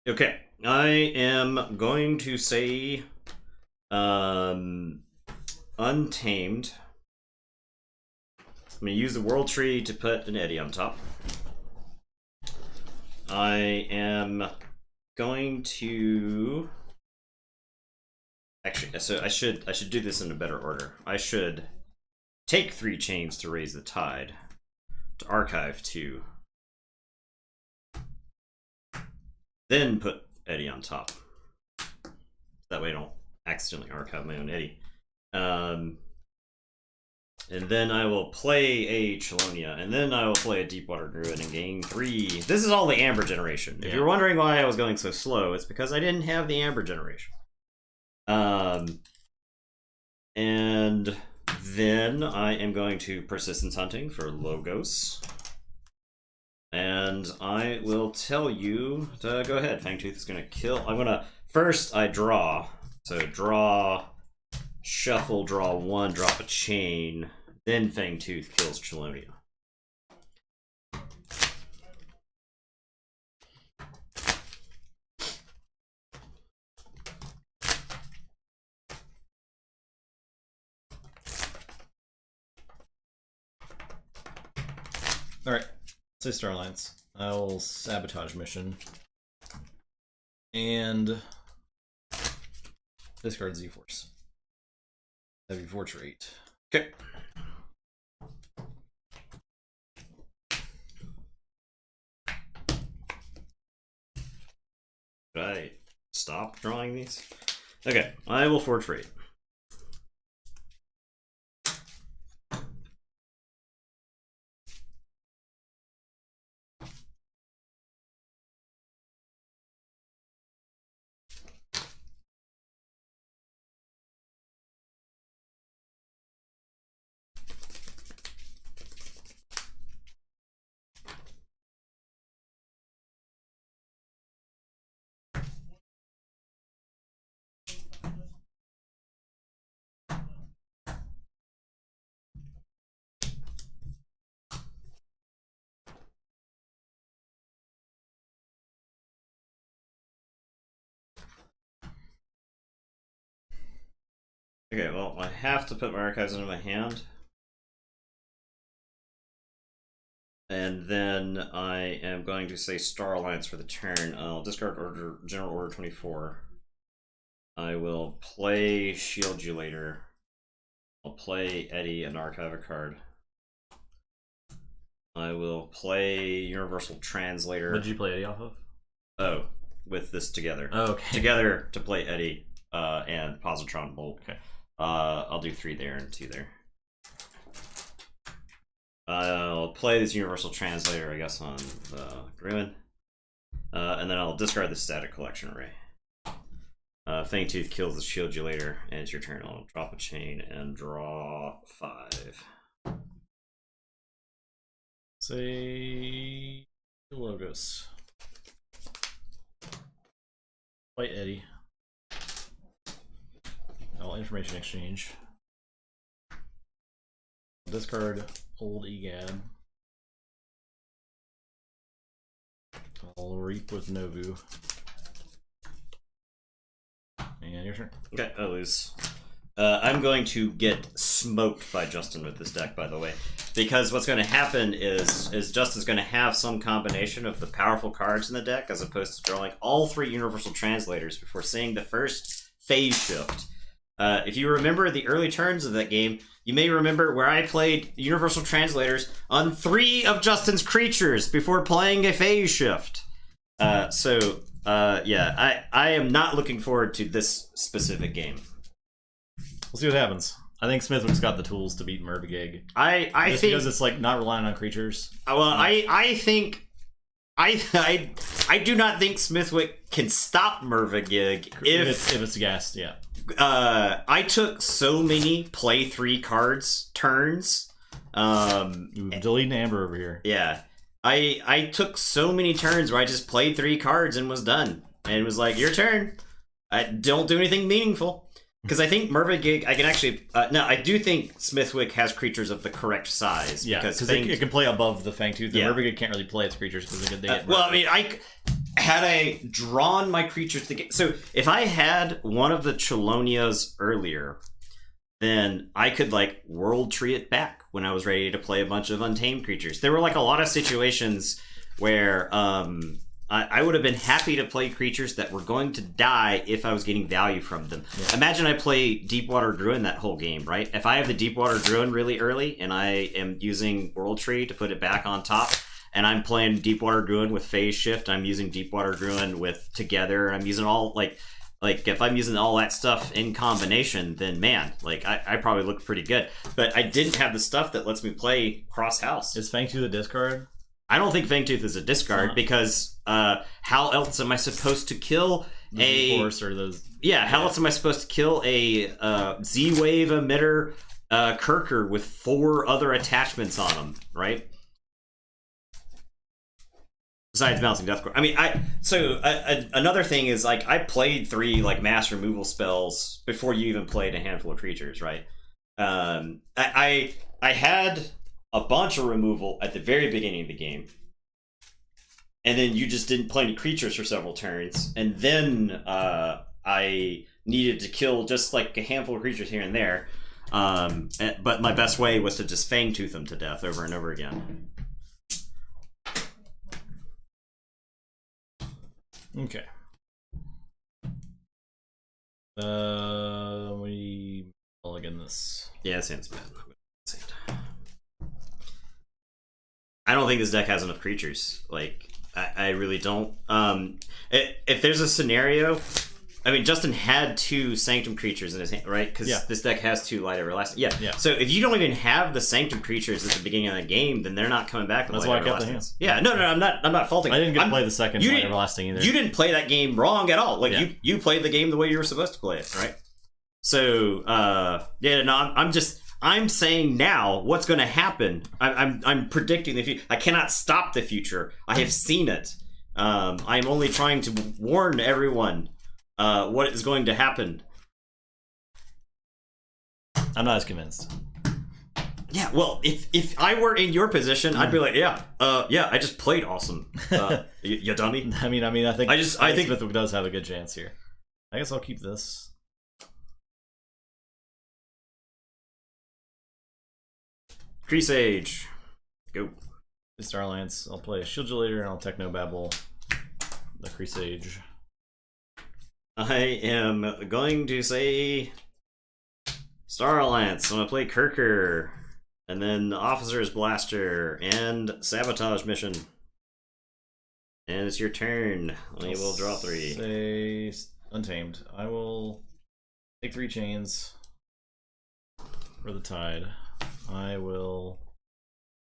Okay, I am going to say Untamed. I'm going to use the World Tree to put an Eddie on top. I am going to... Actually, so I should do this in a better order. I should take 3 chains to raise the tide, to archive 2, then put Eddie on top. That way I don't accidentally archive my own Eddie. And then I will play a Chelonia, and then I will play a Deepwater Druid and gain 3. This is all the Amber generation. If you're wondering why I was going so slow, it's because I didn't have the Amber generation. And then I am going to Persistence Hunting for Logos. And I will tell you to go ahead. Fangtooth is going to kill. I'm going to... First, I draw. So draw, shuffle, draw 1, drop a chain. Then Fangtooth kills Chelonia. Alright, say Starlines. I'll Sabotage Mission. And discard Z-Force. Heavy Fortrate. Okay. Should I stop drawing these? Okay, I will Fortrate. Okay, well, I have to put my archives into my hand. And then I am going to say Star Alliance for the turn. I'll discard General Order 24. I will play Shield You Later. I'll play Eddie and archive a card. I will play Universal Translator. What did you play Eddie off of? Oh, with this together. Oh, okay. Together to play Eddie and Positron Bolt. Okay. I'll do 3 there and 2 there. I'll play this Universal Translator, I guess, on Gruin. And then I'll discard the Static Collection Array. Fangtooth kills the Shield You Later, and it's your turn. I'll drop a chain and draw 5. Say Logos. White Eddie. All information exchange. Discard Old Egad. I'll reap with Novu. And your turn. Okay, I lose. I'm going to get smoked by Justin with this deck, by the way. Because what's going to happen is Justin's going to have some combination of the powerful cards in the deck, as opposed to drawing all 3 Universal Translators before seeing the first phase shift. If you remember the early turns of that game, you may remember where I played Universal Translators on 3 of Justin's creatures before playing a phase shift. Yeah, I am not looking forward to this specific game. We'll see what happens. I think Smithwick's got the tools to beat Murvagig. I think because it's like not relying on creatures. Well, I think I do not think Smithwick can stop Murvagig if it's gassed. Yeah. I took so many play 3 cards turns. Deleting Amber over here. Yeah. I took so many turns where I just played 3 cards and was done. And it was like, your turn. I don't do anything meaningful. Because I think Murvagig, I can actually... no, I do think Smithwick has creatures of the correct size. Yeah, because it can play above the Fangtooth. Yeah. Murvagig can't really play its creatures because they get... well, I mean, had I drawn my creatures to get... So, if I had one of the Chelonias earlier, then I could, like, World Tree it back when I was ready to play a bunch of Untamed creatures. There were, like, a lot of situations where I would have been happy to play creatures that were going to die if I was getting value from them. Yeah. Imagine I play Deepwater Druin that whole game, right? If I have the Deepwater Druin really early and I am using World Tree to put it back on top, and I'm playing Deepwater Druin with Phase Shift, I'm using Deepwater Druin with Together, I'm using all, like if I'm using all that stuff in combination, then man, like I probably look pretty good. But I didn't have the stuff that lets me play Cross House. Is Fangtooth a discard? I don't think Fangtooth is a discard because how else am I supposed to kill Force or those? Yeah, how else am I supposed to kill a Z-Wave emitter Kirker with 4 other attachments on him, right? Besides bouncing Deathcore. I mean, another thing is, like, I played 3 like mass removal spells before you even played a handful of creatures, right? I had a bunch of removal at the very beginning of the game, and then you just didn't play any creatures for several turns, and then I needed to kill just like a handful of creatures here and there, but my best way was to just Fangtooth them to death over and over again. Okay. We mulligan this. Yeah, that sounds bad. I don't think this deck has enough creatures. Like, I really don't. If there's a scenario, I mean, Justin had 2 Sanctum creatures in his hand, right? Because this deck has 2 Light Everlasting. Yeah. So if you don't even have the Sanctum creatures at the beginning of the game, then they're not coming back. That's why I kept the hands. Yeah, no, I'm not faulting. I didn't get to play the second Light Everlasting either. You didn't play that game wrong at all. Like you played the game the way you were supposed to play it, right? So I'm saying now what's going to happen. I'm predicting the future. I cannot stop the future. I have seen it. I'm only trying to warn everyone what is going to happen. I'm not as convinced. Yeah, well, if I were in your position, I'd be like, I just played awesome. You dummy. I mean, I think I think Smithwick does have a good chance here. I guess I'll keep this. Creasage. Go. Star Alliance. I'll play a Shieldulator and I'll Technobabble the Creasage. I am going to say Star Alliance. I'm gonna play Kirker, and then Officer's Blaster and Sabotage Mission. And it's your turn. We will draw 3. Say Untamed. I will take 3 chains for the Tide. I will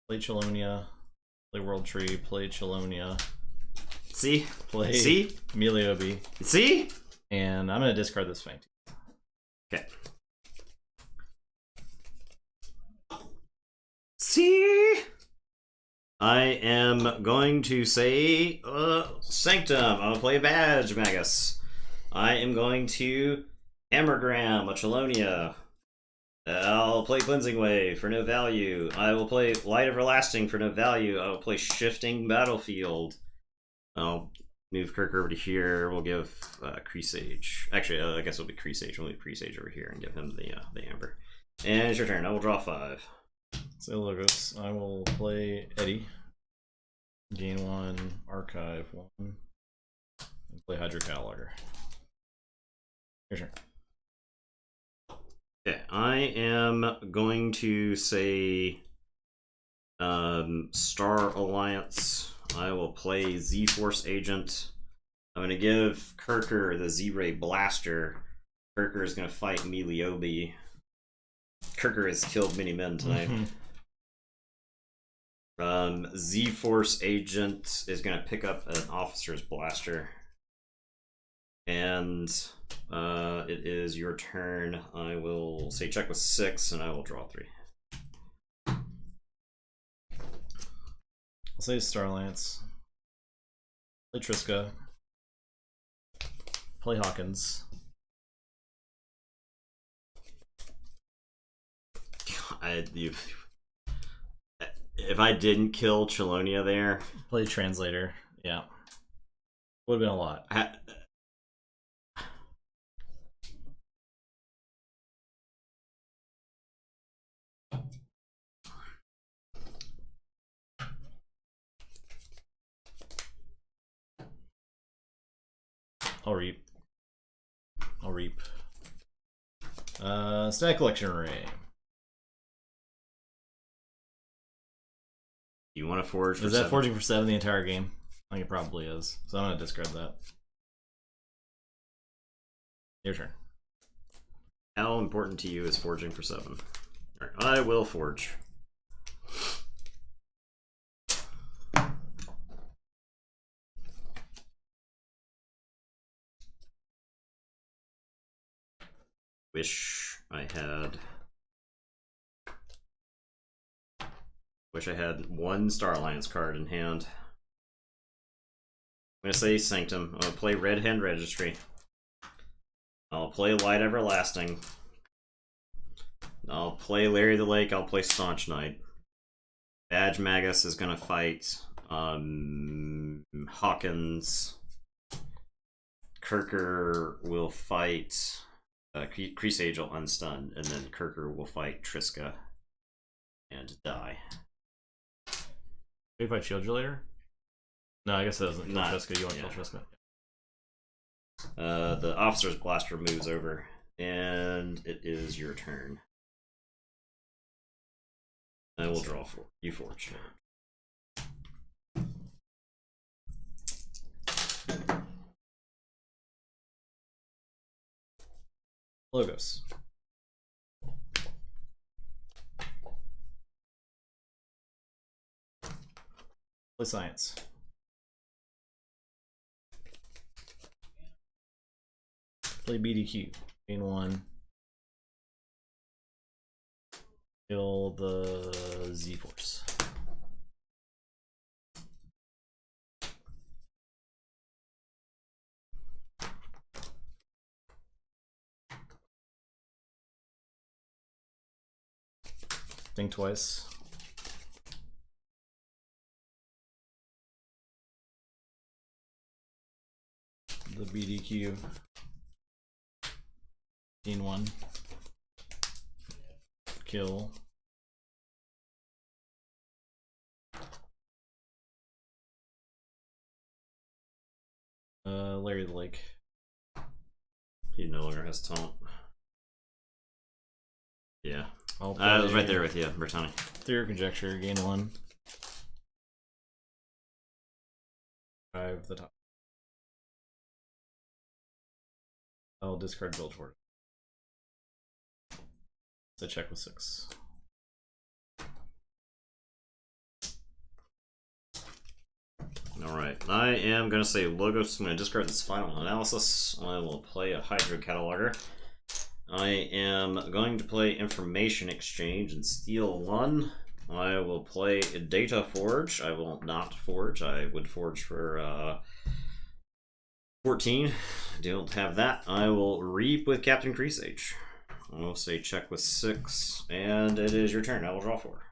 play Chelonia, play World Tree, play Chelonia. See? Play See? Meliobi. See? And I'm going to discard this Fang. Okay. See? I am going to say Sanctum. I'm going to play Badge Magus. I am going to Hammergram, a Chelonia. I'll play Cleansing Wave for no value. I will play Light Everlasting for no value. I will play Shifting Battlefield. I'll move Kirk over to here. We'll give Creasage. Actually, I guess it'll be Creasage. We'll leave Creasage over here and give him the Amber. And it's your turn. I will draw 5. So Logos. I will play Eddie. Gain 1, archive 1. And play Hydro Cataloger. Your turn. Okay, I am going to say Star Alliance. I will play Z-Force Agent. I'm going to give Kirker the Z-Ray Blaster. Kirker is going to fight Meliobi. Kirker has killed many men tonight. Z-Force Agent is going to pick up an Officer's Blaster. And it is your turn. I will say check with 6, and I will draw 3. I'll say Star Lance. Play Triska. Play Hawkins. If I didn't kill Chelonia there, play Translator. Yeah, would have been a lot. I'll reap. Stack Collection Array. You want to forge for Is that 7? forging for 7 the entire game? I think it probably is. So I'm going to discard that. Your turn. How important to you is forging for 7? All right, I will forge. Wish I had 1 Star Alliance card in hand. I'm gonna say Sanctum. I'm gonna play Red Hand Registry. I'll play Light Everlasting. I'll play Larry the Lake. I'll play Staunch Knight. Badge Magus is gonna fight Hawkins. Kirker will fight Creasage will unstun, and then Kirker will fight Triska and die. Do you fight Shieldulator? No, I guess that doesn't kill Triska. You want to kill Triska. The Officer's Blaster moves over, and it is your turn. I will draw for you. Forge. Logos. Play Science. Play BDQ. Gain 1. Kill the Z-Force. Think twice. The BDQ. Gain 1. Kill Larry the Lake. He no longer has taunt. Yeah. I was right there with you, Bertani. Theory Conjecture, gain 1. 5 the top. I'll discard Bilgewater. So check with 6. Alright, I am going to say Logos. I'm going to discard this final analysis. I will play a Hydro Cataloger. I am going to play Information Exchange and steal 1. I will play Data Forge. I will not forge. I would forge for 14. Don't have that. I will Reap with Captain Creasage. I will say check with 6, and it is your turn. I will draw 4.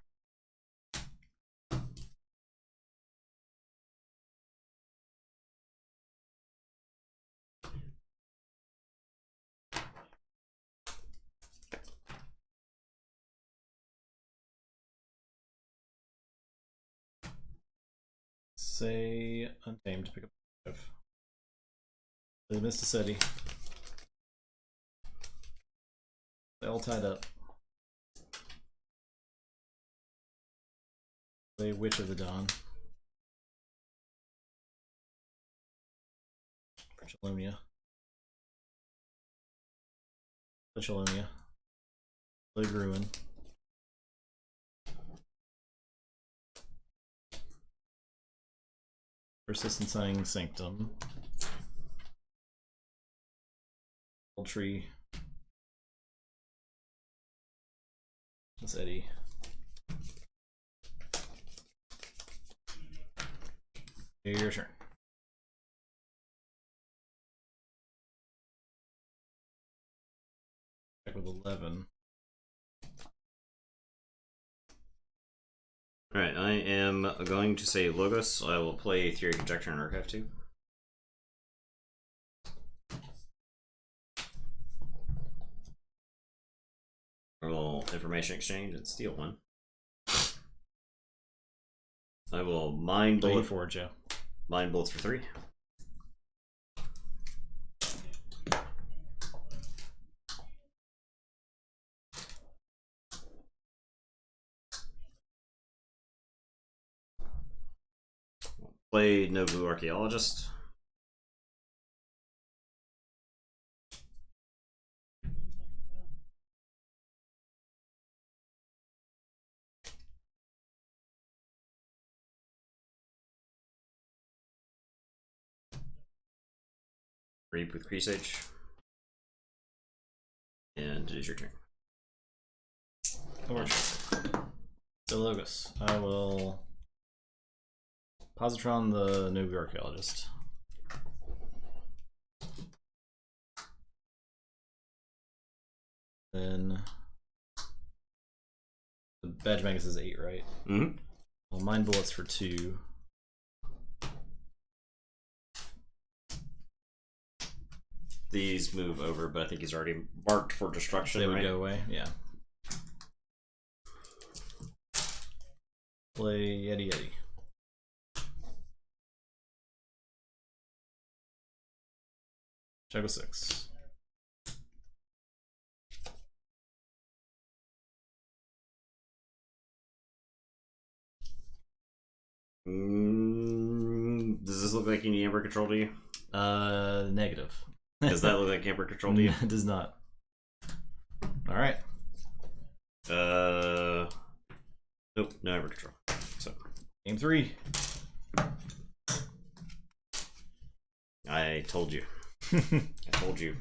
Say Untamed to pick up 5. They missed a city. They all tied up. Play Witch of the Dawn. For Chelonia. The Chelonia. Play Ruin. Persistent Sighing Sanctum. Old Tree. That's Eddie. Your turn. Check with 11. Alright, I am going to say Logos. I will play Theory Conjecture and Archive 2. I will Information Exchange and steal 1. I will Mind Bullet for Joe. Mind Bullets for 3. Play Nobu Archaeologist. Reap with Creasage. And it is your turn. The Logos. I will Positron the Nobu Archaeologist. Then the Badge Magus is 8, right? Mm-hmm. Well, Mind Bullets for 2. These move over, but I think he's already marked for destruction. They would right? go away, yeah. Play Yeti Yeti. Check with 6. Does this look like any Amber control to you? Negative. Does that look like Amber control to you? It does not. Alright. Nope, no Amber control. So Game 3. I told you. I told you.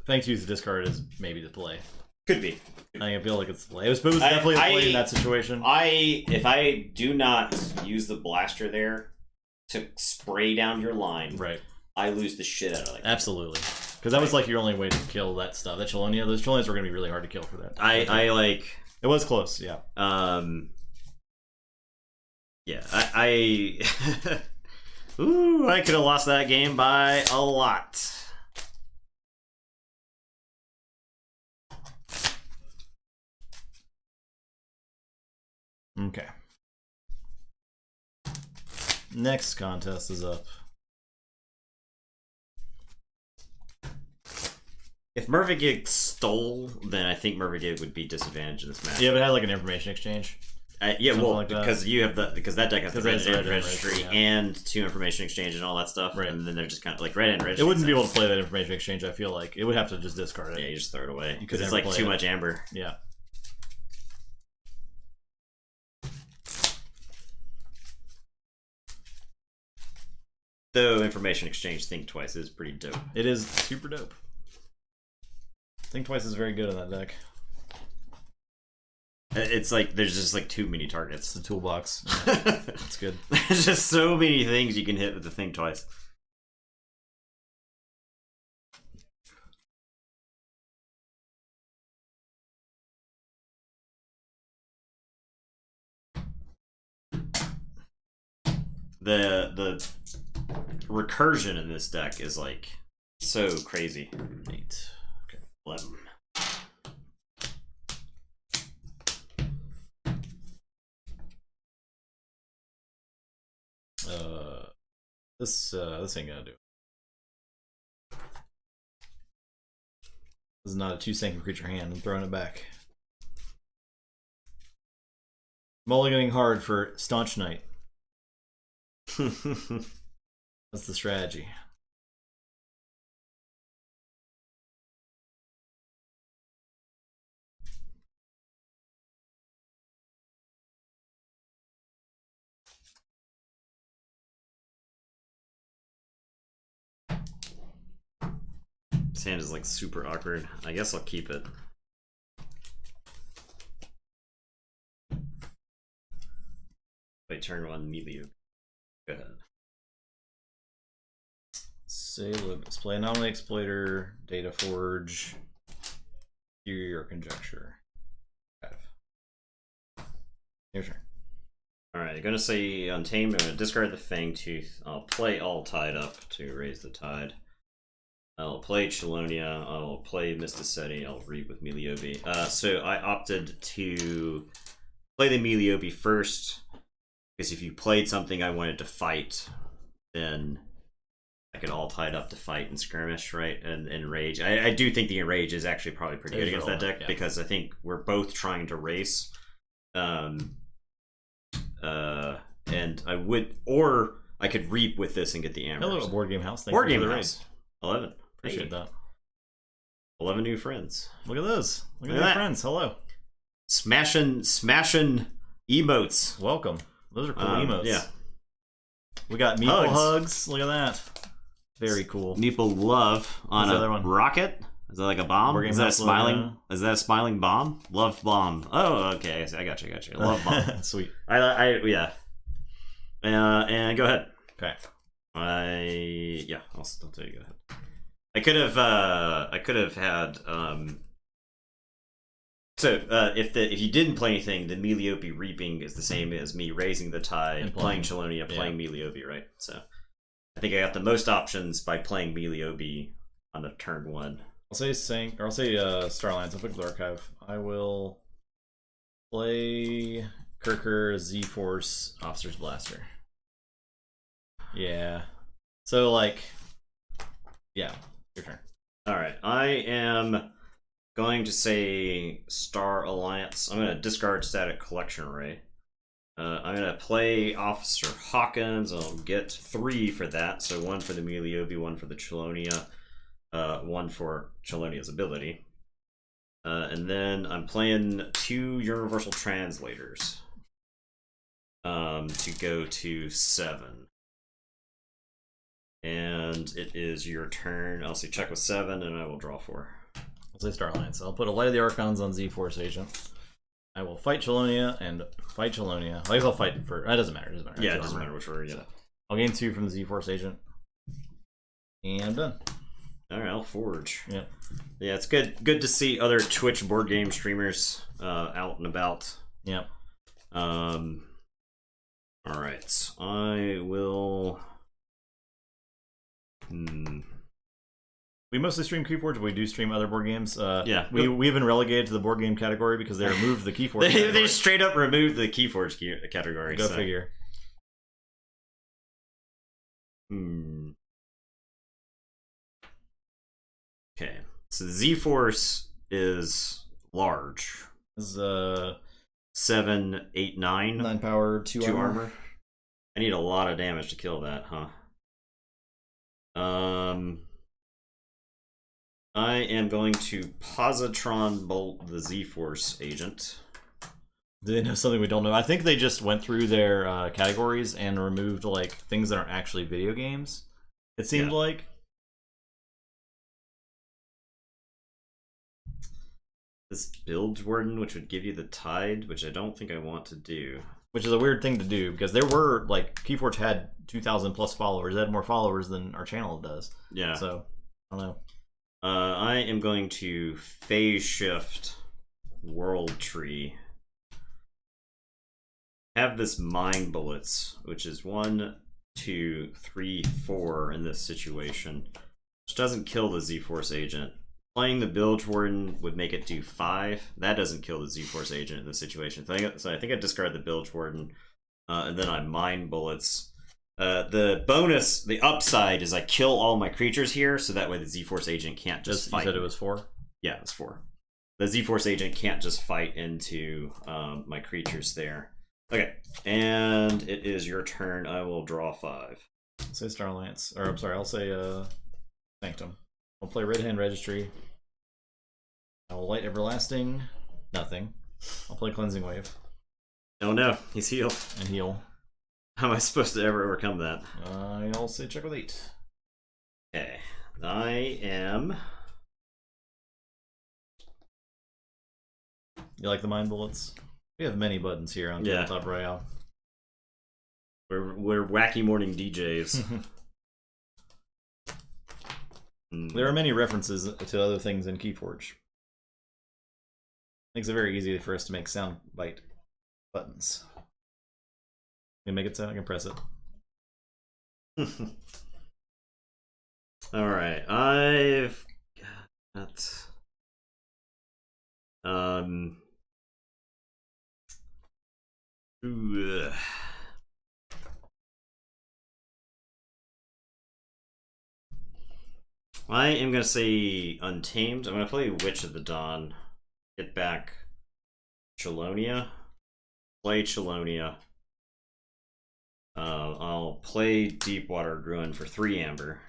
Thanks to use the discard is maybe the play. Could be. I feel like it's the play. It was definitely the play in that situation. If I do not use the blaster there to spray down your line, right, I lose the shit out of it. Absolutely. Because that was like your only way to kill that stuff. That Chelonia, those Chelonias were going to be really hard to kill for that. I like... It was close, yeah. Yeah, Ooh, I could have lost that game by a lot. Okay. Next contest is up. If Mervigig stole, then I think Mervigig would be disadvantaged in this match. Yeah, but it had like an information exchange. Yeah, well, like because you have because that deck has the red end registry yeah. and 2 information exchange and all that stuff, right? And then they're just kind of like red end registry. It wouldn't be able to play that information exchange. I feel like it would have to just discard it. Yeah, you just throw it away because it's like too much amber. Yeah. Though information exchange think twice is pretty dope. It is super dope. Think twice is very good in that deck. It's like there's just like too many targets. It's the toolbox. It's good. There's just so many things you can hit with the think twice. The recursion in this deck is like so crazy. 8. Okay. 11. This ain't gonna do. This is not a 2 Sanctum creature hand. I'm throwing it back. Mulliganing hard for Staunch Knight. That's the strategy. This hand is like super awkward. I guess I'll keep it. Wait, turn 1 immediately. Go ahead. Say Lucas. Play Anomaly Exploiter, Data Forge, Theory or Conjecture. 5. Your turn. Alright, I'm gonna say Untamed. I'm gonna discard the Fang Tooth. I'll play All Tied Up to raise the tide. I'll play Chelonia. I'll play Mysticetti. I'll read with Meliobi. So I opted to play the Meliobi first, because if you played something I wanted to fight, then I could All Tied Up to fight and skirmish, right? And Enrage. I do think the Enrage is actually probably pretty good against that deck, yeah. Because I think we're both trying to race. And I would, or I could reap with this and get the Amber. Hello, Board Game House. Board Game House. 11. Appreciate that. 11 new friends. Look at those. Look at my friends. Hello. Smashing emotes. Welcome. Those are cool emotes. Yeah. We got Meeple Hugs. Look at that. Very cool. Meeple Love on a rocket. Is that like a bomb? Is that a smiling? Logo. Is that a smiling bomb? Love bomb. Oh, okay. I got you. Love bomb. Sweet. Yeah. And go ahead. Okay. Yeah. I'll tell you. Go ahead. I could have had. So if you didn't play anything, the Meliobi reaping is the same as me raising the tide, and playing Chelonia, playing Meliobi, right? So I think I got the most options by playing Meliobi on the turn 1. I'll say Starlines. I'll pick the archive. I will play Kirker, Z-Force, Officer's Blaster. Yeah. So like, yeah, your turn. All right, I am going to say Star Alliance. I'm going to discard Static Collection Array. I'm going to play Officer Hawkins. I'll get 3 for that. So 1 for the Meliobi, 1 for the Chelonia, 1 for Chelonia's ability. And then I'm playing 2 Universal Translators to go to 7. And it is your turn. I'll say check with 7, and I will draw 4. I'll say Starlines. So I'll put a Light of the Archons on Z-Force Agent. I will fight Chelonia and fight Chelonia. I guess I'll fight for. It doesn't matter. Yeah, it doesn't matter which order. Yeah. So I'll gain 2 from the Z-Force Agent. And I'm done. Alright, I'll forge. Yeah. Yeah, it's good to see other Twitch board game streamers out and about. Yep. Alright. I will We mostly stream Keyforge, but we do stream other board games. Yeah. We've been relegated to the board game category because they removed the Keyforge category. They straight up removed the Keyforge category. Go figure. Okay. So Z-Force is large. This 7, 8, 9. 9 power, 2 armor. I need a lot of damage to kill that, huh? I am going to Positron Bolt the Z-Force agent. Do they know something we don't know? I think they just went through their categories and removed like things that aren't actually video games. It seemed like. This Bilge Warden, which would give you the Tide, which I don't think I want to do. Which is a weird thing to do because there were like Keyforge had 2,000 plus followers. They had more followers than our channel does. Yeah. So I don't know. I am going to phase shift World Tree. Have this Mind Bullets, which is 1, 2, 3, 4 in this situation, which doesn't kill the Z-Force agent. Playing the Bilge Warden would make it do 5. That doesn't kill the Z-Force agent in this situation. So I think I discard the Bilge Warden, and then I Mind Bullets. The bonus, the upside, is I kill all my creatures here, so that way the Z-Force agent can't just fight. You said it was 4? Yeah, it's 4. The Z-Force agent can't just fight into my creatures there. Okay, and it is your turn. I will draw 5. I'll say Starlance. Or, I'm sorry, I'll say Sanctum. I'll play Red Hand Registry. I will Light Everlasting. Nothing. I'll play Cleansing Wave. Oh no, he's healed. And heal. How am I supposed to ever overcome that? I'll say check with 8. Okay, I am... You like the Mind Bullets? We have many buttons here on Tabletop Royale. We're wacky morning DJs. There are many references to other things in Keyforge. Makes it very easy for us to make soundbite buttons. Can make it sound? I can press it. All right, I've got I am going to say Untamed. I'm going to play Witch of the Dawn. Get back Chelonia. Play Chelonia. I'll play Deepwater Gruin for 3 amber.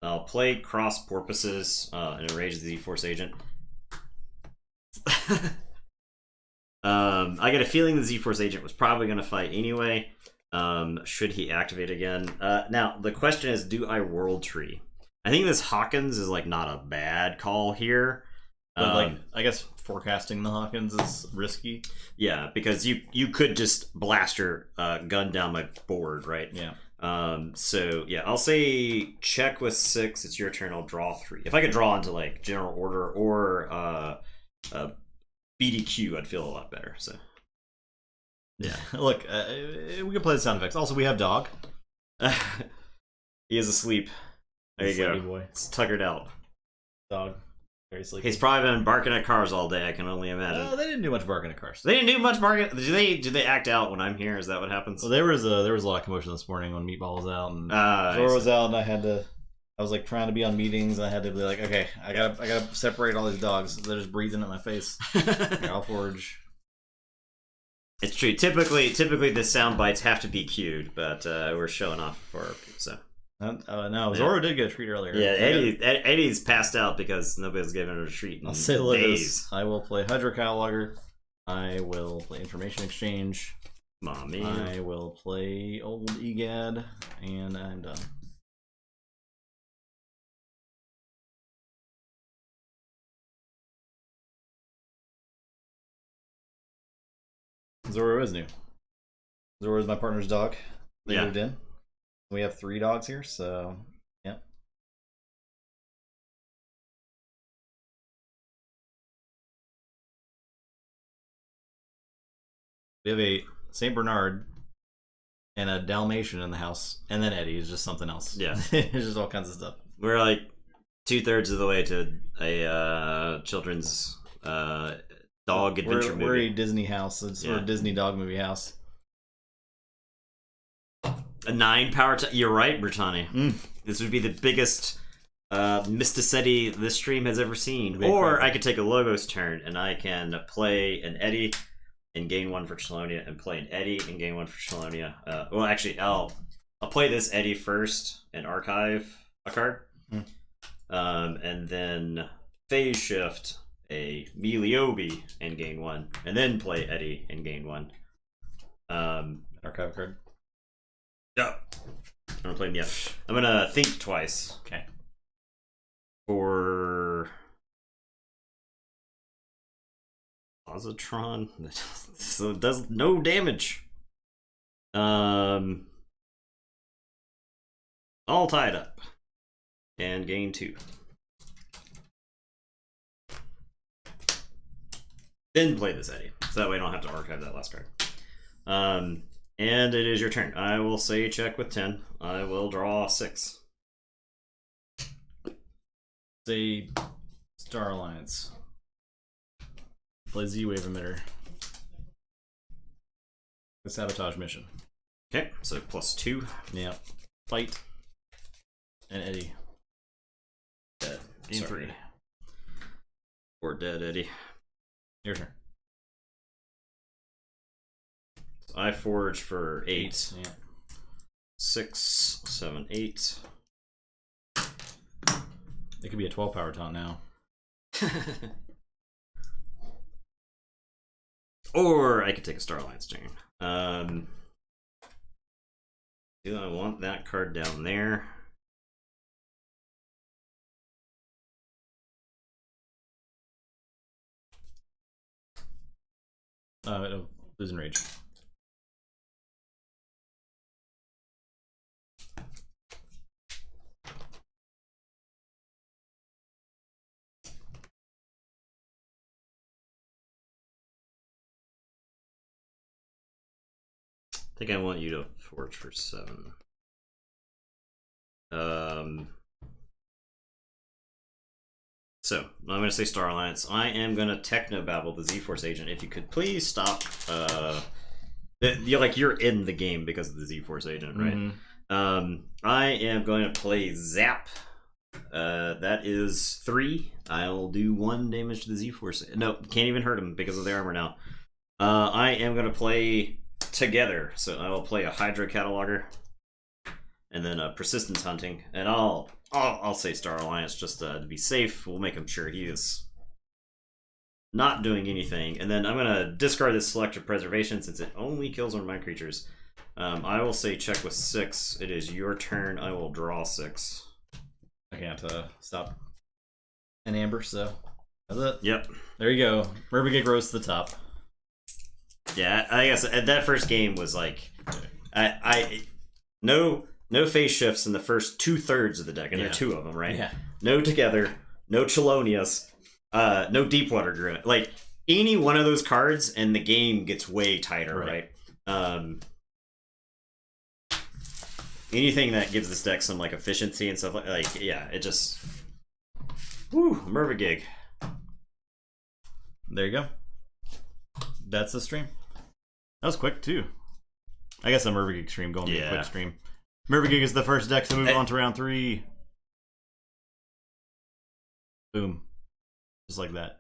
I'll play Cross Porpoises and Enrage the Z-Force agent. I get a feeling the Z-Force agent was probably going to fight anyway. Should he activate again? Now, the question is, do I World Tree? I think this Hawkins is like not a bad call here. But like, I guess forecasting the Hawkins is risky. Yeah, because you could just blast your gun down my board, right? Yeah. So yeah, I'll say check with 6. It's your turn. I'll draw 3. If I could draw into like General Order or BDQ, I'd feel a lot better. So yeah, look, we can play the sound effects. Also, we have Dog. He is asleep. There you go. Boy. It's tuckered out. Dog. Very sleepy. He's probably been barking at cars all day. I can only imagine. They didn't do much barking at cars. They didn't do much barking. Do they act out when I'm here? Is that what happens? Well, there was a lot of commotion this morning when Meatball was out and Zora was out, and I was like trying to be on meetings, and I had to be like, okay, I gotta separate all these dogs. They're just breathing at my face. I'll forge. It's true. Typically the sound bites have to be cued, but we're showing off for our people, so. No, Zoro did get a treat earlier. Yeah, Eddie's passed out because nobody's given him a treat in days. I will play Hydro Catalogger. I will play Information Exchange. Mommy. I will play Old Egad, and I'm done. Zoro is new. Zoro is my partner's dog. They moved in. We have 3 dogs here, so yeah. We have a Saint Bernard and a Dalmatian in the house, and then Eddie is just something else. Yeah. It's just all kinds of stuff. We're like 2/3 of the way to a children's dog adventure movie. We're a Disney house. We're a Disney dog movie house. A 9 power. You're right, Brittany. This would be the biggest Mysticetti this stream has ever seen. Or I could take a Logos turn and I can play an Eddie and gain 1 for Chelonia, and play an Eddie and gain 1 for Chelonia. Well, actually, I'll play this Eddie first and archive a card, and then phase shift a Meliobi and gain 1, and then play Eddie and gain 1. Archive a card. Yeah. I'm gonna play him yet. I'm gonna think twice. Okay. For Positron, so it does no damage. All tied up, and gain 2. Then play this Eddie, so that way I don't have to archive that last card. And it is your turn. I will say check with 10. I will draw 6. Say Star Alliance. Play Z-Wave Emitter. The Sabotage Mission. Okay, so +2. Yeah. Fight. And Eddie. Dead. Game 3. Or dead, Eddie. Your turn. So I forge for 8. Yeah. 6, 7, 8. It could be a 12 power taunt now. Or I could take a Star Alliance turn. Do I want that card down there? Losing Rage. I think I want you to forge for 7. So I'm going to say Star Alliance. I am going to Technobabble the Z-Force agent. If you could please stop. You're in the game because of the Z-Force agent, right? I am going to play Zap. That is 3. I'll do 1 damage to the Z-Force. No, can't even hurt him because of the armor now. I am going to play Together, so I will play a Hydra Cataloger, and then a Persistence Hunting, and I'll say Star Alliance just to be safe. We'll make him sure he is not doing anything, and then I'm gonna discard this Selective Preservation since it only kills one of my creatures. I will say check with 6. It is your turn. I will draw 6. I can't stop an Amber, so that's it. Yep. There you go. Mervigig rose to the top. Yeah, I guess that first game was like, no phase shifts in the first 2/3 of the deck, and there are 2 of them, right? Yeah. No Together, no Chelonias, no Deepwater Druid. Like any one of those cards, and the game gets way tighter, right? Anything that gives this deck some like efficiency and stuff like yeah, it just Mervigig. There you go. That's the stream. That was quick too. I guess a Mervigig stream going to be a quick stream. Mervigig is the first deck to move on to round 3. Boom. Just like that.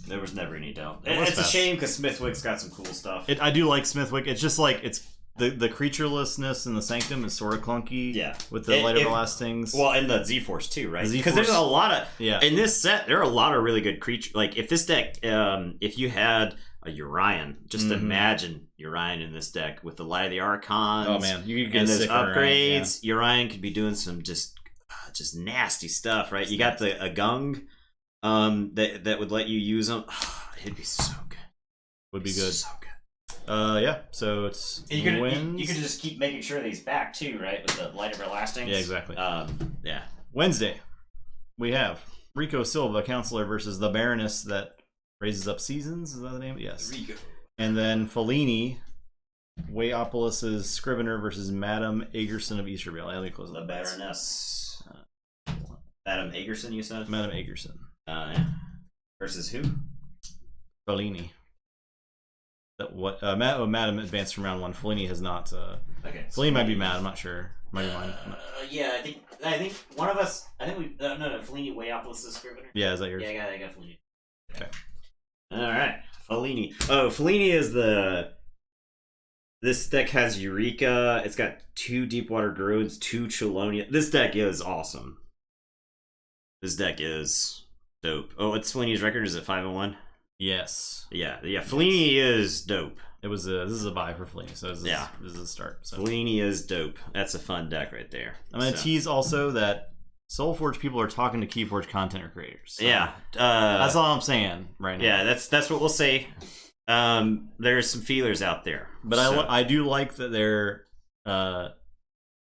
There was never any doubt. It's a shame because Smithwick's got some cool stuff. I do like Smithwick. It's just like it's the creaturelessness in the Sanctum is sort of clunky. Yeah. With the Light Everlastings. Well, and the Z-Force too, right? Because there's a lot of in this set. There are a lot of really good creatures. Like if this deck, if you had a Urian, just imagine Urian in this deck with the Light of the Archons. Oh man, you could get and a those upgrades. Urian, Urian could be doing some just nasty stuff, right? You got the Agung, that would let you use them. It'd be so good. Would be good. So good. Yeah. So it's you could just keep making sure that he's back too, right? With the Light Everlasting. Yeah, exactly. Yeah. Wednesday, we have Rico Silva, Counselor, versus the Baroness that raises up seasons. Is that the name? Yes. Rico. And then Fellini Wayopolis's Scrivener versus Madame Agerson of Eastervale. Let me close The the Baroness. Madame Agerson, you said? Madame Agerson. Yeah. Versus who? Fellini. Madame advanced from round 1. Fellini has not. Okay. Fellini might be mad. I'm not sure. Might be mine. Yeah, I think one of us. I think we. No, Fellini, Wayopolis' Scrivener. Yeah, is that yours? Yeah, I got Fellini. Okay. All right, Fellini. Oh, Fellini is the. This deck has Eureka. It's got 2 Deepwater Druids, 2 Chelonia. This deck is awesome. This deck is dope. Oh, what's Fellini's record? Is it 5-1? Yes. Yeah. Fellini is dope. It was this is a buy for Fellini, so this is a start. So. Fellini is dope. That's a fun deck right there. I'm gonna tease also that Soulforge people are talking to Keyforge content creators. So yeah, that's all I'm saying right now. Yeah, that's what we'll say. There's some feelers out there, but so. I do like that they're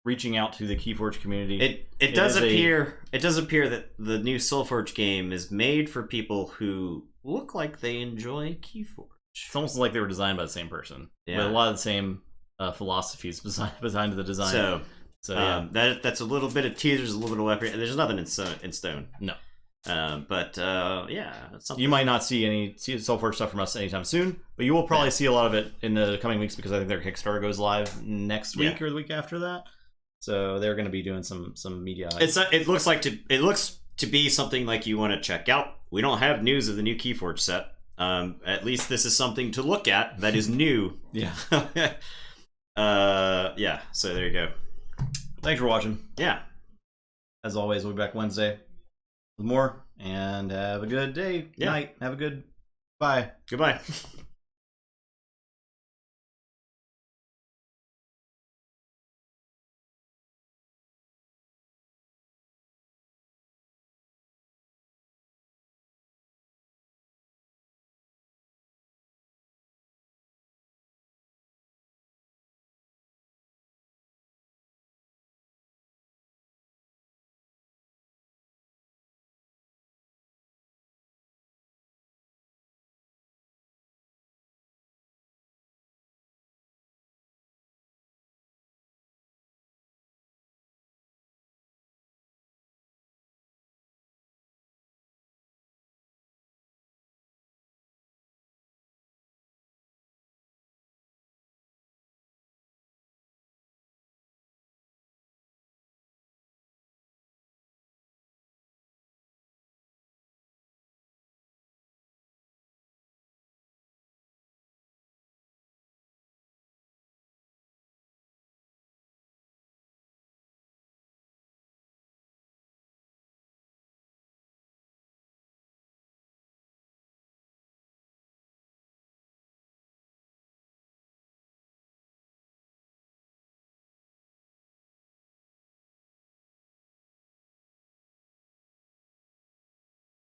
reaching out to the Keyforge community. It does appear that the new Soulforge game is made for people who look like they enjoy Keyforge. It's almost like they were designed by the same person. Yeah. With a lot of the same philosophies behind the design. So yeah. That's a little bit of teasers, a little bit of weaponry. There's nothing in stone. No. But yeah, you might not see Soulforge stuff from us anytime soon, but you will probably see a lot of it in the coming weeks because I think their Kickstarter goes live next week or the week after that. So they're going to be doing some media. It looks to be something like you want to check out. We don't have news of the new Keyforge set. At least this is something to look at that is new. Yeah. Yeah. So there you go. Thanks for watching. Yeah. As always, we'll be back Wednesday with more. And have a good day, night. Have a good bye. Goodbye.